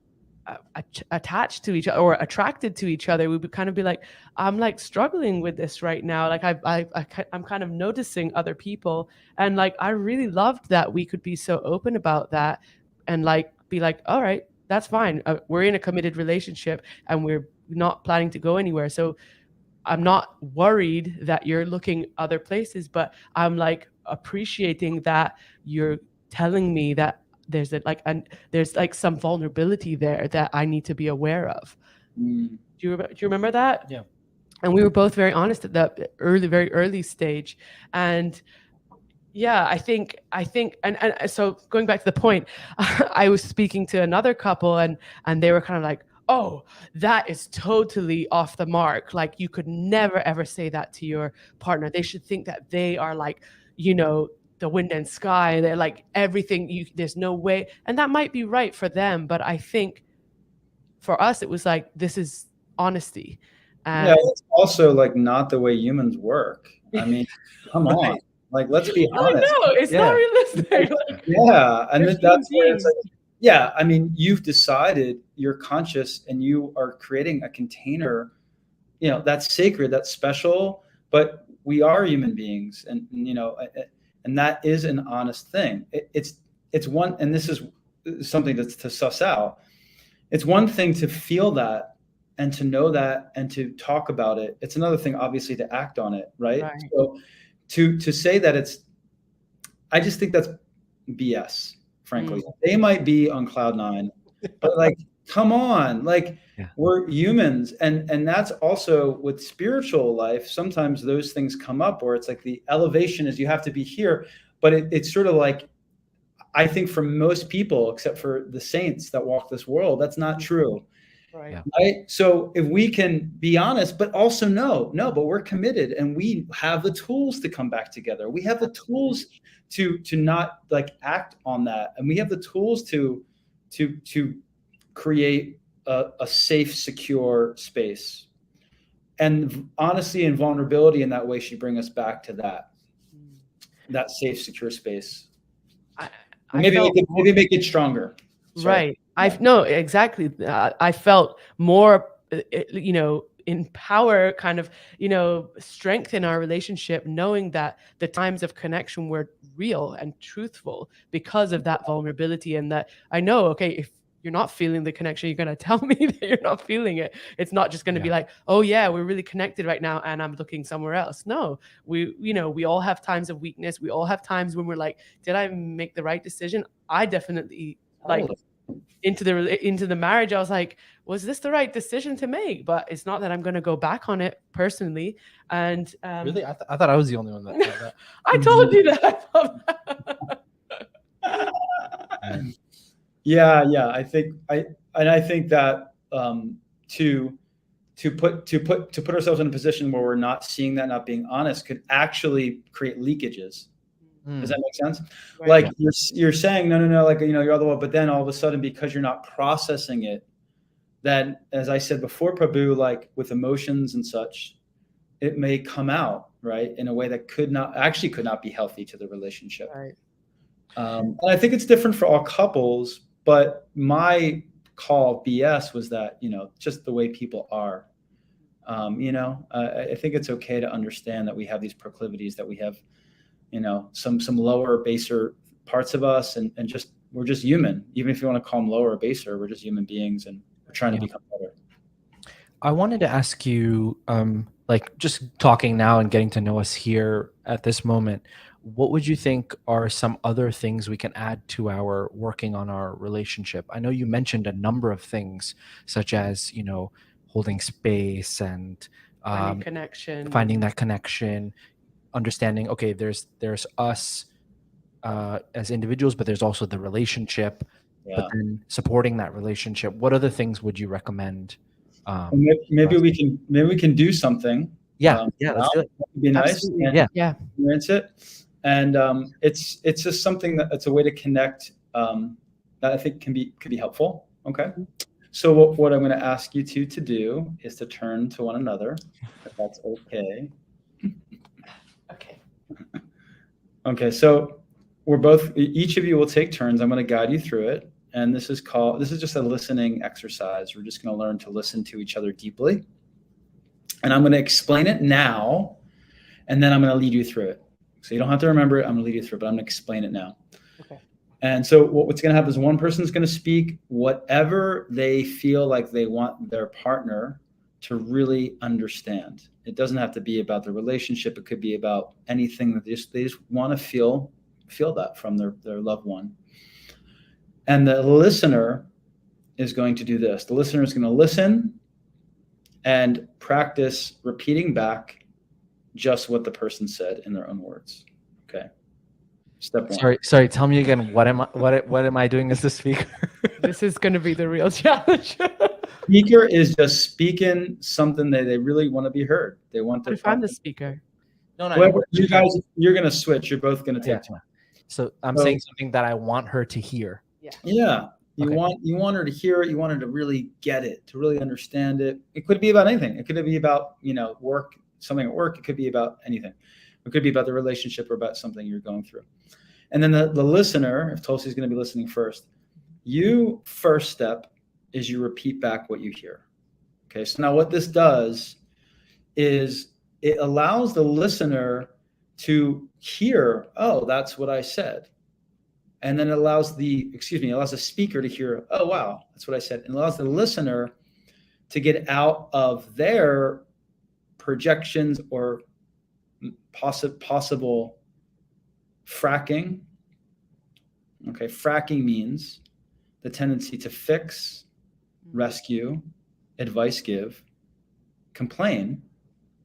attached to each other or attracted to each other, we would kind of be like, I'm like struggling with this right now. Like, I'm kind of noticing other people, and like, I really loved that we could be so open about that, and like be like, all right, that's fine. We're in a committed relationship, and we're not planning to go anywhere. So I'm not worried that you're looking other places, but I'm like appreciating that you're telling me that there's some vulnerability there that I need to be aware of.
Mm.
Do you remember that?
Yeah.
And we were both very honest at that very early stage. And yeah, I think, and so going back to the point, I was speaking to another couple, and they were kind of like, oh, that is totally off the mark. Like, you could never ever say that to your partner. They should think that they are like, the wind and sky. They're like everything. There's no way. And that might be right for them, but I think for us, it was like, this is honesty.
Yeah, it's also like not the way humans work. I mean, come on. Like, let's be honest.
I know, it's not realistic.
Yeah, and that's where it's
beings.
like, yeah, I mean, you've decided, you're conscious, and you are creating a container, that's sacred, that's special, but we are human beings, and that is an honest thing. It's one, and this is something that's to suss out. It's one thing to feel that and to know that and to talk about it. It's another thing, obviously, to act on it, right? So to say that I just think that's BS, frankly. They might be on cloud nine, but like, come on, like, we're humans. And that's also with spiritual life. Sometimes those things come up where it's like the elevation is you have to be here, but it's sort of like, I think for most people, except for the saints that walk this world, that's not true. Right. So if we can be honest, but also no, but we're committed, and we have the tools to come back together. We have the tools to not like act on that, and we have the tools to create a safe, secure space. And honesty and vulnerability in that way should bring us back to that safe, secure space. Maybe make it stronger. Sorry.
Right. No, exactly. I felt more, in power, kind of, strength in our relationship, knowing that the times of connection were real and truthful because of that vulnerability. And that I know, okay, if you're not feeling the connection, you're going to tell me that you're not feeling it. It's not just going to be like, oh yeah, we're really connected right now, and I'm looking somewhere else. No, we all have times of weakness. We all have times when we're like, did I make the right decision? I definitely into the marriage, I was like, was this the right decision to make? But it's not that I'm going to go back on it personally. And
really, I thought I was the only one that thought that.
I told you that. I thought that.
Yeah. I think that to put ourselves in a position where we're not seeing that, not being honest, could actually create leakages. Does that make sense? Right. Like you're saying, no, like, you're all the way, but then all of a sudden, because you're not processing it, then, as I said before, Prabhu, like with emotions and such, it may come out, right, in a way that could not be healthy to the relationship. Right. And I think it's different for all couples, but my call BS was that, just the way people are, I think it's okay to understand that we have these proclivities, that we have, some lower, baser parts of us, and we're just human. Even if you want to call them lower or baser, we're just human beings, and we're trying to become better.
I wanted to ask you, like, just talking now and getting to know us here at this moment, what would you think are some other things we can add to our working on our relationship? I know you mentioned a number of things, such as, holding space and finding that connection, understanding, okay, there's us as individuals, but there's also the relationship, but then supporting that relationship. What other things would you recommend?
Maybe we can do something.
Let's do it.
It'd be nice.
And
experience it. And it's just something it's a way to connect that I think could be helpful. Okay. So what I'm going to ask you to do is to turn to one another, if that's okay.
Okay.
Okay. So each of you will take turns. I'm going to guide you through it. And this is just a listening exercise. We're just going to learn to listen to each other deeply. And I'm going to explain it now, and then I'm going to lead you through it. So you don't have to remember it. I'm going to lead you through it, but I'm going to explain it now. Okay. And so what's going to happen is one person's going to speak whatever they feel like they want their partner to really understand. It doesn't have to be about the relationship. It could be about anything that they just want to feel that from their loved one. And the listener is going to do this. The listener is going to listen and practice repeating back just what the person said in their own words. Okay. Step one.
Sorry. Tell me again. What am I doing as the speaker?
This is going to be the real challenge.
Speaker is just speaking something that they really want to be heard. They want to.
What if I'm the speaker?
No.
Whoever, you guys, you're going to switch. You're both going to take turn.
So I'm saying something that I want her to hear.
Yeah. You want her to hear it. You want her to really get it, to really understand it. It could be about anything. It could be about, work, something at work. It could be about anything. It could be about the relationship or about something you're going through. And then the listener, if Tulsi's going to be listening first, first step is you repeat back what you hear. Okay. So now what this does is it allows the listener to hear, oh, that's what I said. And then it allows the speaker to hear, oh, wow, that's what I said. And allows the listener to get out of their projections or possible fracking. Okay, fracking means the tendency to fix, rescue, advice give, complain,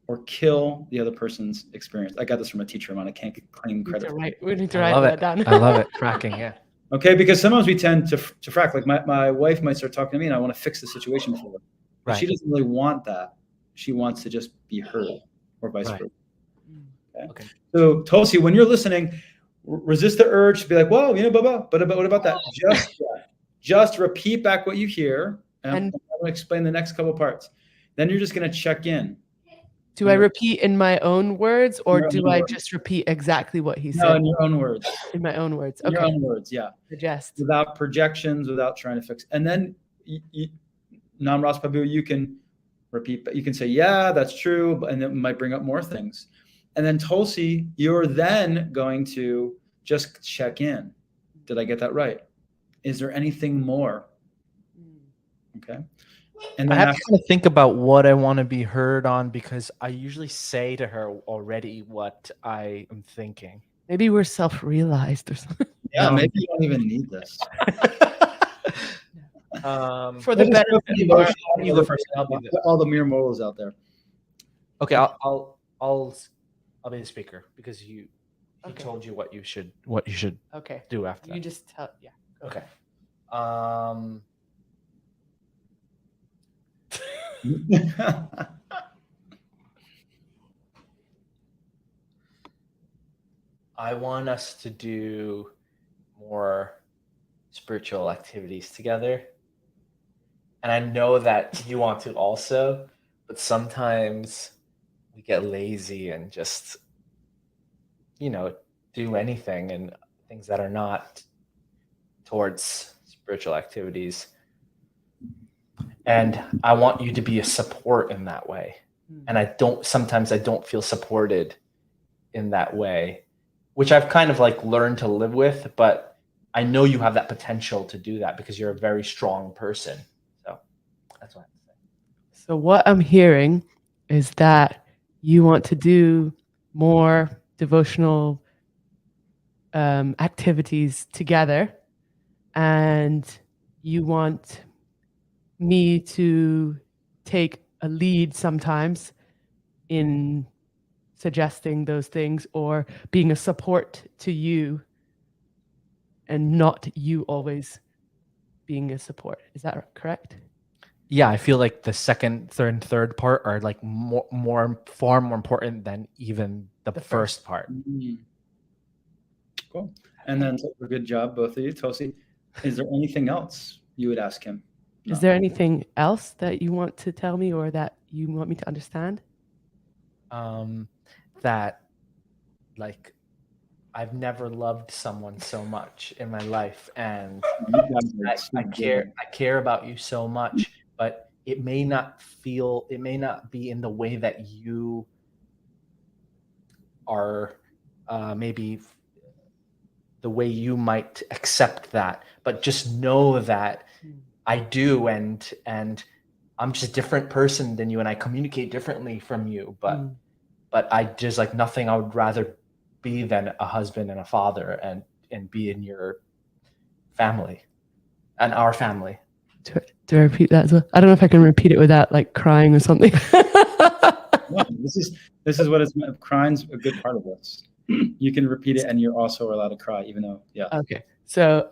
or kill the other person's experience. I got this from a teacher of mine. I can't claim credit.
We need to write that down.
I love it. Fracking, yeah.
Okay, because sometimes we tend to frack. Like my wife might start talking to me and I want to fix the situation for her. But she doesn't really want that. She wants to just be heard or vice versa. Okay. So Tulsi, when you're listening, resist the urge to be like, well, blah, blah, but what about that? Just repeat back what you hear. And I'm going to explain the next couple parts. Then you're just going to check in.
Do I repeat in my own words or do I just repeat exactly what he said?
No, in your own words.
In my own words. Okay.
In your own words, yeah.
Suggest.
Without projections, without trying to fix. And then Nam Ras Prabhu, you can repeat, but you can say, yeah, that's true. And it might bring up more things. And then Tulsi, you're then going to just check in. Did I get that right? Is there anything more? Okay. And
I have to kind of think about what I want to be heard on because I usually say to her already what I am thinking.
Maybe we're self-realized or something.
Yeah, maybe you don't even need this.
For the better.
All the mere mortals out there.
Okay, I'll be the speaker because he told you what you should do after that.
You just tell. Yeah.
Okay. I want us to do more spiritual activities together. And I know that you want to also, but sometimes we get lazy and just, do anything and things that are not towards spiritual activities. And I want you to be a support in that way. And sometimes I don't feel supported in that way, which I've kind of learned to live with, but I know you have that potential to do that because you're a very strong person. So that's what I have to say.
So what I'm hearing is that you want to do more devotional activities together, and you want me to take a lead sometimes in suggesting those things or being a support to you and not you always being a support. Is that correct?
Yeah, I feel like the second, third part are far more important than even the first part.
Cool. And then a good job, both of you. Tulsi, is there anything else you would ask him? No.
Is there anything else that you want to tell me or that you want me to understand?
That I've never loved someone so much in my life, and I care about you so much, but it may not be in the way that you are, maybe the way you might accept that, but just know that I do, and I'm just a different person than you and I communicate differently from you, but I just like nothing I would rather be than a husband and a father and be in your family and our family.
Do I repeat that as well? I don't know if I can repeat it without like crying or something.
No, this is what it's meant. Crying's a good part of this. You can repeat it, and you're also allowed to cry, even though, yeah.
Okay. So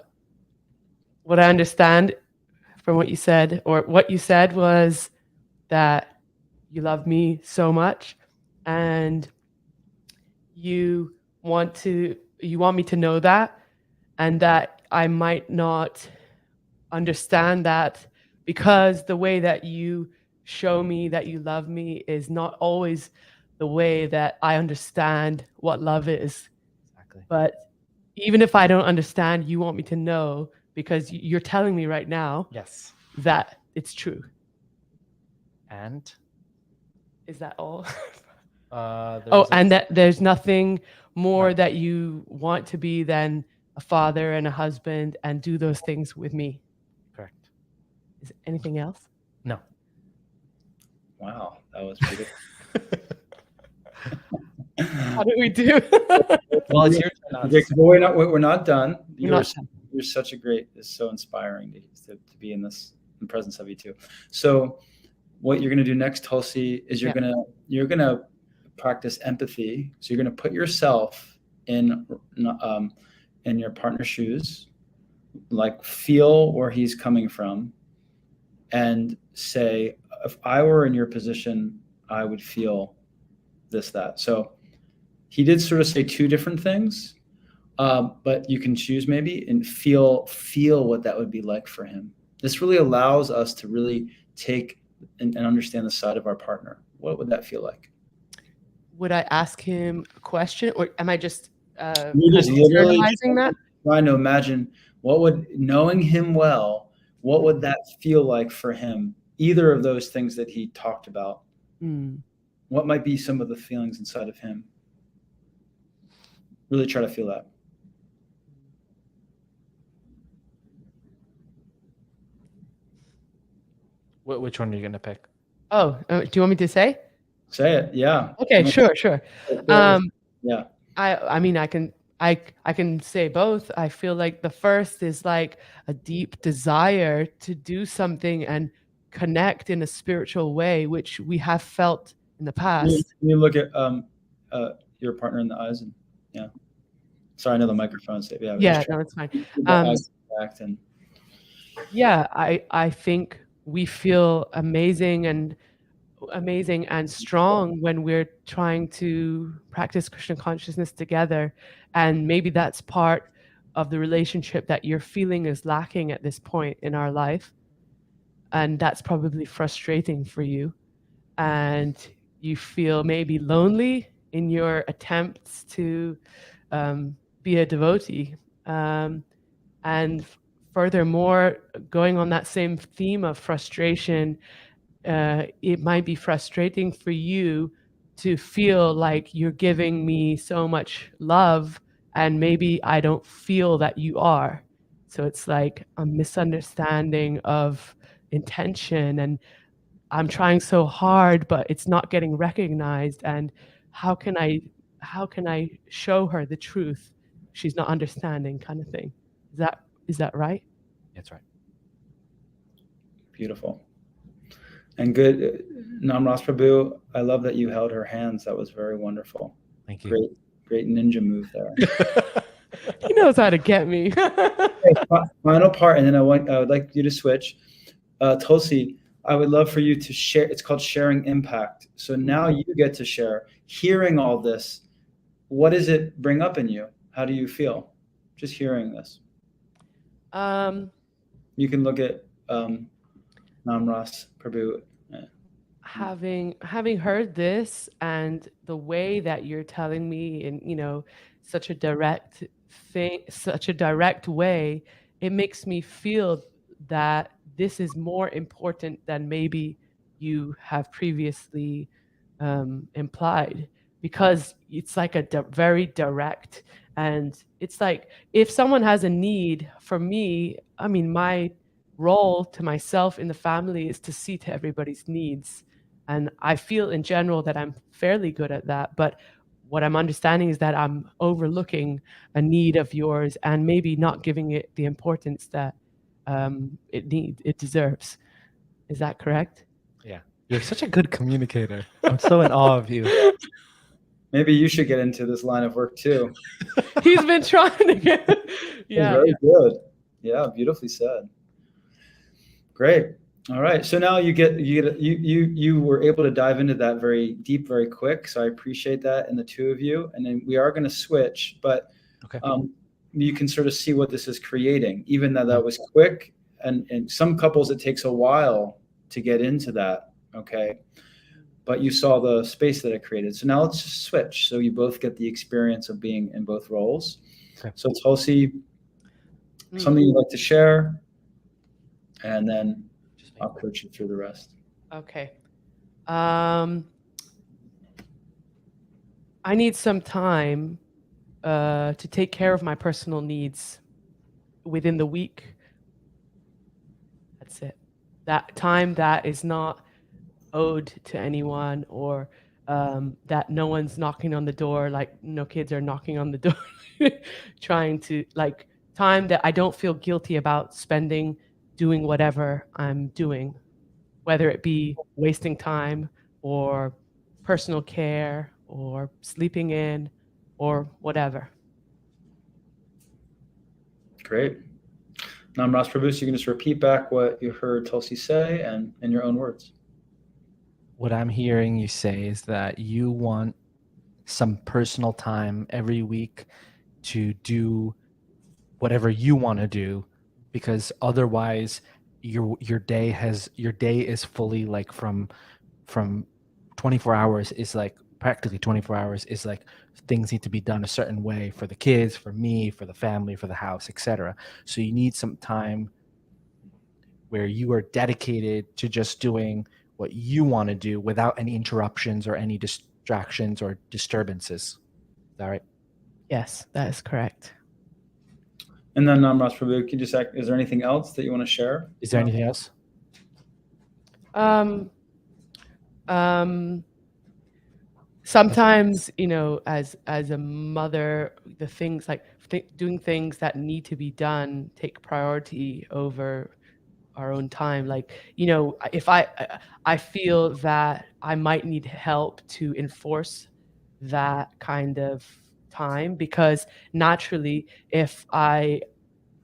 what I understand from what you said, or what you said, was that you love me so much and you want me to know that, and that I might not understand that because the way that you show me that you love me is not always the way that I understand what love is.
Exactly.
But even if I don't understand, you want me to know because you're telling me right now
Yes.
that it's true.
And
Is that all?
and
that there's nothing more
No.
that you want to be than a father and a husband and do those things with me.
Correct.
Is anything else?
No.
Wow, that was beautiful.
How do we do?
Well, it's your turn now.
Okay, but we're not done.
You're
You're such a great. It's so inspiring to be in the presence of you too. So, what you're going to do next, Tulsi, is you're gonna practice empathy. So you're going to put yourself in your partner's shoes, like feel where he's coming from, and say, if I were in your position, I would feel this, that. So he did sort of say two different things, but you can choose maybe and feel what that would be like for him. This really allows us to really take and understand the side of our partner. What would that feel like?
Would I ask him a question, or am I just
You just literally
internalizing that?
trying to imagine knowing him well, what would that feel like for him? Either of those things that he talked about. What might be some of the feelings inside of him? Really try to feel that.
Which one are you going to pick?
Oh, do you want me to say?
Say it. Yeah.
Okay, sure.
Yeah.
I mean, I can say both. I feel like the first is like a deep desire to do something and connect in a spiritual way, which we have felt in the past.
You look at your partner in the eyes, and yeah. Sorry, I know the microphone's safe.
Yeah, no, it's fine. Yeah, I think we feel amazing and strong when we're trying to practice Krishna consciousness together. And maybe that's part of the relationship that you're feeling is lacking at this point in our life. And that's probably frustrating for you. And you feel maybe lonely in your attempts to be a devotee. And furthermore, going on that same theme of frustration, it might be frustrating for you to feel like you're giving me so much love and maybe I don't feel that you are. So it's like a misunderstanding of intention, and I'm trying so hard, but it's not getting recognized. And how can I show her the truth? She's not understanding, kind of thing. Is that right?
That's right.
Beautiful. And good. Namras Prabhu, I love that you held her hands. That was very wonderful.
Thank you.
Great ninja move there.
He knows how to get me.
Okay, final part, and then I would like you to switch. Tulsi, I would love for you to share. It's called sharing impact. So now you get to share. Hearing all this, what does it bring up in you? How do you feel just hearing this? You can look at Namras Prabhu.
Having heard this and the way that you're telling me in such a direct way, it makes me feel that this is more important than maybe you have previously implied, because it's like very direct. And it's like if someone has a need for me, I mean, my role to myself in the family is to see to everybody's needs. And I feel in general that I'm fairly good at that. But what I'm understanding is that I'm overlooking a need of yours and maybe not giving it the importance that it deserves. Is that correct?
Yeah. You're such a good communicator. I'm so in awe of you.
Maybe you should get into this line of work too.
He's been trying to get. Yeah.
Very good. Yeah, beautifully said. Great. All right. So now you were able to dive into that very deep, very quick. So I appreciate that, and the two of you. And then we are going to switch, but
Okay.
you can sort of see what this is creating, even though that was quick. And some couples, it takes a while to get into that. Okay. But you saw the space that it created. So now let's just switch. So you both get the experience of being in both roles.
Okay.
So Tulsi, something you'd like to share, and then I'll coach you through the rest.
Okay. I need some time to take care of my personal needs within the week. That's it. That time that is not owed to anyone, or that no one's knocking on the door, like no kids are knocking on the door trying to, like, time that I don't feel guilty about spending doing whatever I'm doing, whether it be wasting time or personal care or sleeping in or whatever.
Great. Nam Ras Prabhu, so you can just repeat back what you heard Tulsi say and in your own words.
What I'm hearing you say is that you want some personal time every week to do whatever you want to do, because otherwise your day is fully, like, from 24 hours is like practically 24 hours is like things need to be done a certain way for the kids, for me, for the family, for the house, etc. So you need some time where you are dedicated to just doing what you want to do without any interruptions or any distractions or disturbances. Is that right?
Yes, that is correct.
And then Nam Ras Prabhu, can you just is there anything else that you want to share?
Is there anything else?
Sometimes, as a mother, the things like doing things that need to be done take priority over our own time. Like, if I feel that I might need help to enforce that kind of time, because naturally, if I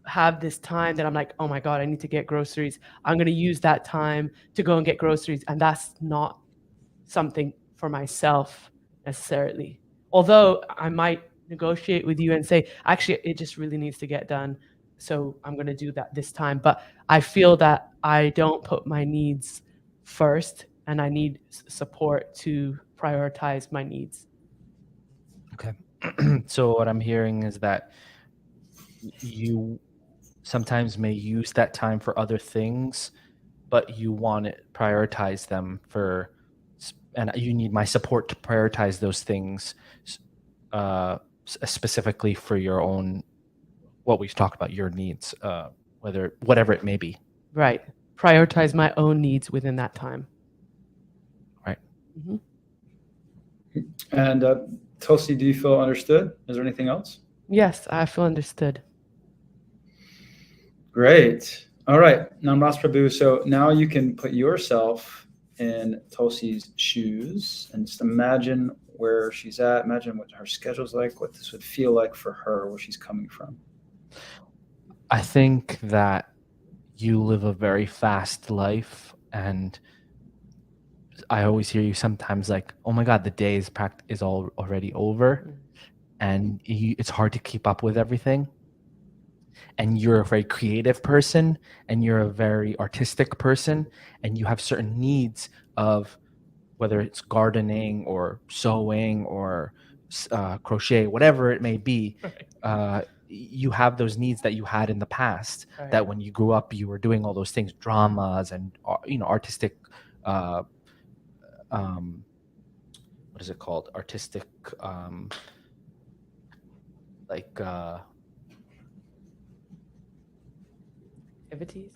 have this time that I'm like, oh my God, I need to get groceries, I'm going to use that time to go and get groceries. And that's not something for myself necessarily. Although I might negotiate with you and say, actually, it just really needs to get done, so I'm going to do that this time. But I feel that I don't put my needs first, and I need support to prioritize my needs.
Okay. So what I'm hearing is that you sometimes may use that time for other things, but you want to prioritize them and you need my support to prioritize those things, specifically for your own, what we've talked about, your needs, whatever it may be.
Right. Prioritize my own needs within that time.
Right.
Mm-hmm.
And Tulsi, do you feel understood? Is there anything else?
Yes, I feel understood.
Great. All right. Nam Ras Prabhu. So now you can put yourself in Tulsi's shoes and just imagine where she's at. Imagine what her schedule's like, what this would feel like for her, where she's coming from.
I think that you live a very fast life, and I always hear you sometimes like, oh my God, the day is already over, and it's hard to keep up with everything. And you're a very creative person, and you're a very artistic person, and you have certain needs of whether it's gardening or sewing or crochet, whatever it may be. You have those needs that you had in the past, right, that when you grew up, you were doing all those things, dramas and, artistic, what is it called? Artistic,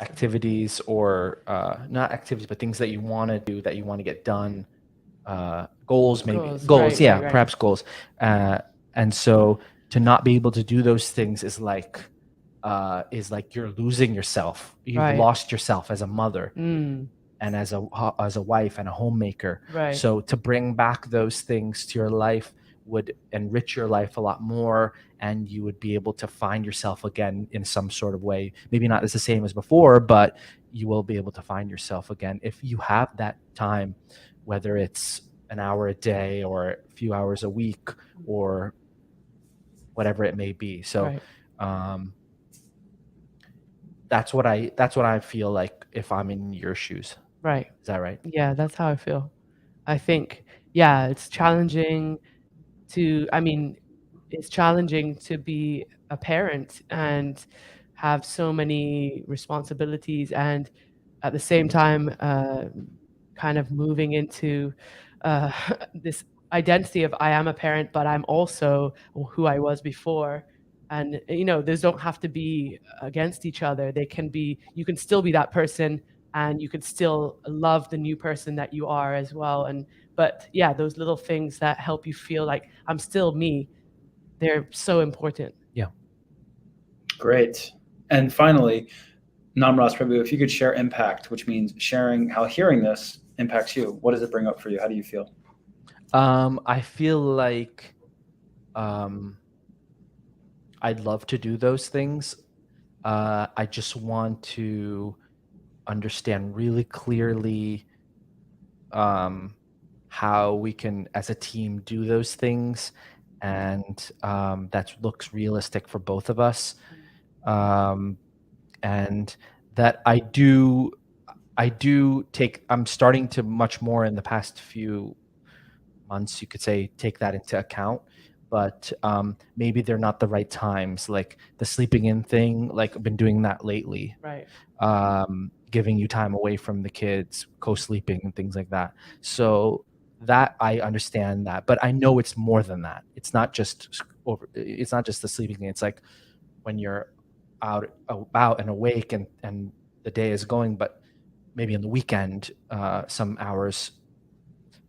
activities or not activities, but things that you want to do, that you want to get done, goals, maybe
Goals, right.
perhaps goals. And so to not be able to do those things is like you're losing yourself. You've
Right.
lost yourself as a mother
Mm,
and as a wife and a homemaker.
right.
So to bring back those things to your life would enrich your life a lot more, and you would be able to find yourself again in some sort of way. Maybe not as the same as before, but you will be able to find yourself again if you have that time, whether it's an hour a day or a few hours a week or whatever it may be. So
Right.
that's what I feel like if I'm in your shoes.
Right.
Is that right?
Yeah, that's how I feel. I think, yeah, it's challenging it's challenging to be a parent and have so many responsibilities, and at the same time, kind of moving into uh, this identity of I am a parent, but I'm also who I was before. And those don't have to be against each other. They can be. You can still be that person, and you can still love the new person that you are as well. But yeah, those little things that help you feel like I'm still me, they're so important.
Yeah.
Great. And finally, Namras Prabhu, if you could share impact, which means sharing how hearing this impacts you, what does it bring up for you? How do you feel?
I feel like I'd love to do those things. I just want to understand really clearly how we can, as a team, do those things, and that looks realistic for both of us. And that I'm starting to much more in the past few months, you could say, take that into account. But maybe they're not the right times, like the sleeping in thing. Like I've been doing that lately,
Right.
giving you time away from the kids, co-sleeping and things like that. So that I understand that, but I know it's more than that. It's not just the sleeping thing. It's like when you're out about and awake and the day is going, but maybe on the weekend, some hours,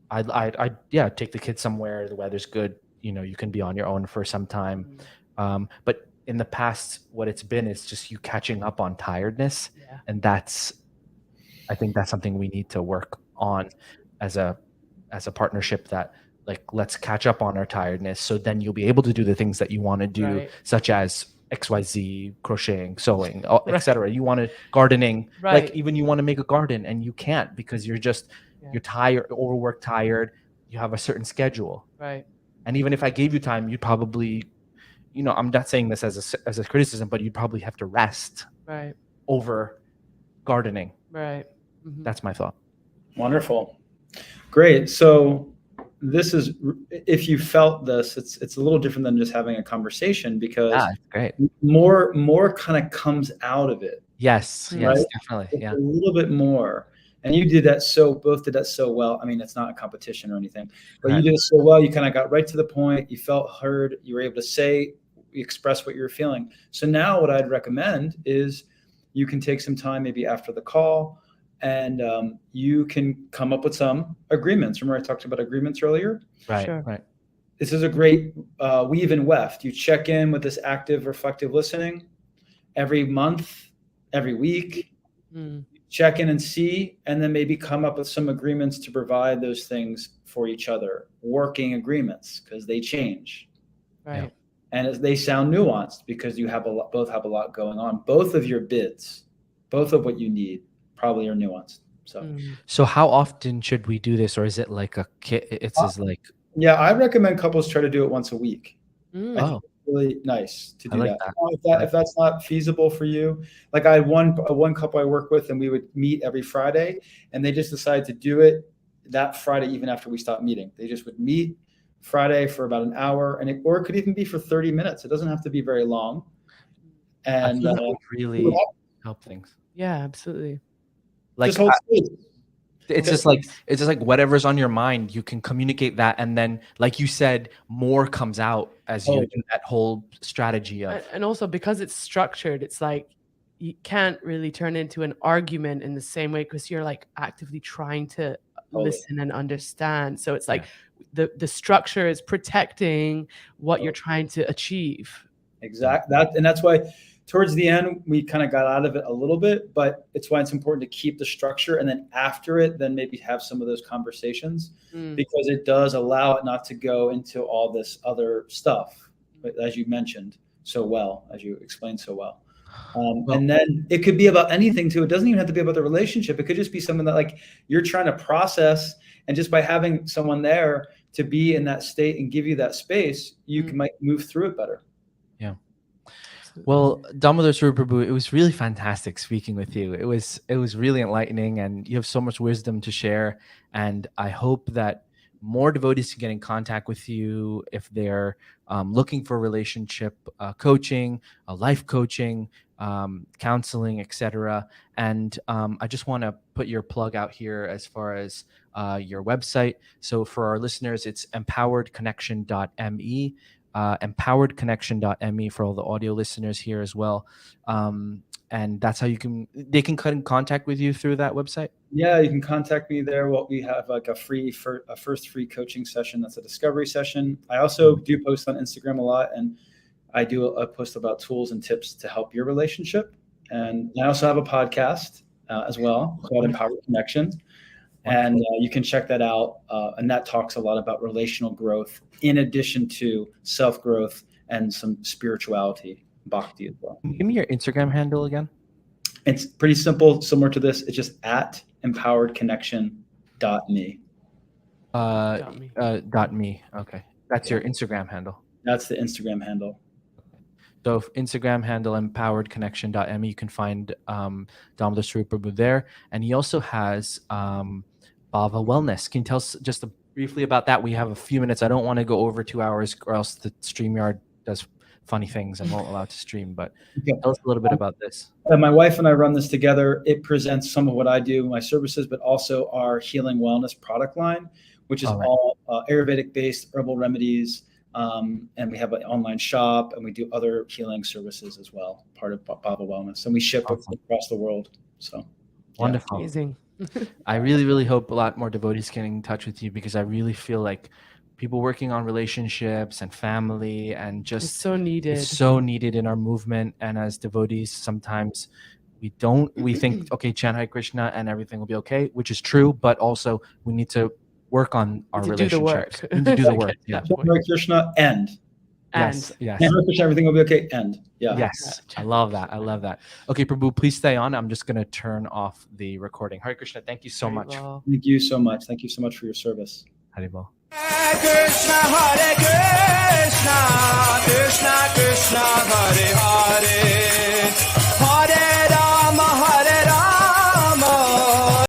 I'd take the kids somewhere. The weather's good. You can be on your own for some time. But in the past, what it's been is just you catching up on tiredness.
Yeah.
And I think that's something we need to work on as a partnership, that like, let's catch up on our tiredness. So then you'll be able to do the things that you want to do,
Right.
such as XYZ, crocheting, sewing,
Right.
etc. You want to gardening,
Right.
like even you want to make a garden and you can't because you're tired, overworked, tired. You have a certain schedule.
Right.
And even if I gave you time, you'd probably, I'm not saying this as a criticism, but you'd probably have to rest
Right.
over gardening.
Right. Mm-hmm.
That's my thought.
Wonderful. Great. So this is, if you felt this, it's a little different than just having a conversation, because
great.
more kind of comes out of it.
Yes,
right?
Definitely.
It's
Yeah.
a little bit more. And you both did that so well. I mean, it's not a competition or anything, but you did it so well. You kind of got right to the point. You felt heard. You were able to express what you were feeling. So now what I'd recommend is you can take some time, maybe after the call, and you can come up with some agreements. Remember I talked about agreements earlier?
Right.
Sure.
Right.
This is a great weave and weft. You check in with this active, reflective listening every month, every week. Check in and see, and then maybe come up with some agreements to provide those things for each other. Working agreements, because they change.
Right.
Yeah.
And they sound nuanced because you both have a lot going on. Both of your bids, both of what you need, probably are nuanced.
So how often should we do this, or is it like
Yeah, I recommend couples try to do it once a week.
Oh,
really nice to do
like
that. If that's not feasible for you, like I had one couple I work with, and we would meet every Friday, and they just decided to do it that Friday even after we stopped meeting. They just would meet Friday for about an hour, or it could even be for 30 minutes. It doesn't have to be very long. And
I feel that would really help things.
Yeah, absolutely.
Like
just hold space.
It's just like whatever's on your mind, you can communicate that, and then, like you said, more comes out as you do that whole strategy of.
And also because it's structured, it's like you can't really turn into an argument in the same way because you're like actively trying to listen and understand. So it's like the structure is protecting what you're trying to achieve.
Exactly. That's why towards the end we kind of got out of it a little bit, but it's why it's important to keep the structure, and then after it, then maybe have some of those conversations because it does allow it not to go into all this other stuff, as you mentioned so well, as you explained so well. And then it could be about anything too. It doesn't even have to be about the relationship. It could just be something that like you're trying to process, and just by having someone there to be in that state and give you that space, you might move through it better.
Yeah. Well, Damodar Cordua, it was really fantastic speaking with you. It was really enlightening, and you have so much wisdom to share. And I hope that more devotees can get in contact with you if they're looking for relationship coaching, life coaching, counseling, etc. And I just want to put your plug out here as far as your website. So for our listeners, it's empoweredconnection.me. Empoweredconnection.me for all the audio listeners here as well. And that's how they can cut in contact with you through that website. Yeah,
you can contact me there. Well, we have like a first free coaching session. That's a discovery session. I also do post on Instagram a lot, and I do a post about tools and tips to help your relationship. And I also have a podcast as well called Empowered Connection. And you can check that out. And that talks a lot about relational growth in addition to self-growth and some spirituality, bhakti as well.
Give me your Instagram handle again.
It's pretty simple, similar to this. It's just at empoweredconnection.me.
.me. Okay. That's your Instagram handle.
That's the Instagram handle.
So if Instagram handle empoweredconnection.me, you can find Damodar Cordua there. And he also has Bhava Wellness. Can you tell us just briefly about that? We have a few minutes. I don't want to go over 2 hours or else the StreamYard does funny things and won't allow it to stream. But tell us a little bit about this.
My wife and I run this together. It presents some of what I do, my services, but also our healing wellness product line, which is all Ayurvedic-based herbal remedies. And we have an online shop, and we do other healing services as well, part of Bhava Wellness. And we ship across the world. So
wonderful.
Amazing.
I really, really hope a lot more devotees get in touch with you, because I really feel like people working on relationships and family and just
it's so needed.
It's so needed in our movement. And as devotees, sometimes we think, okay, chant Hare Krishna and everything will be okay, which is true, but also we need to work on our relationships.
We need to do the work.
Yeah.
Hare Krishna, end.
Yes.
Hare Krishna, everything will be okay, end. Yeah.
Yes. I love that. Okay, Prabhu, please stay on. I'm just going to turn off the recording. Hare Krishna, thank you so much.
Thank you so much. Thank you so much for your service.
Haribol.
Hare Krishna, Krishna Krishna Krishna, Hare Hare.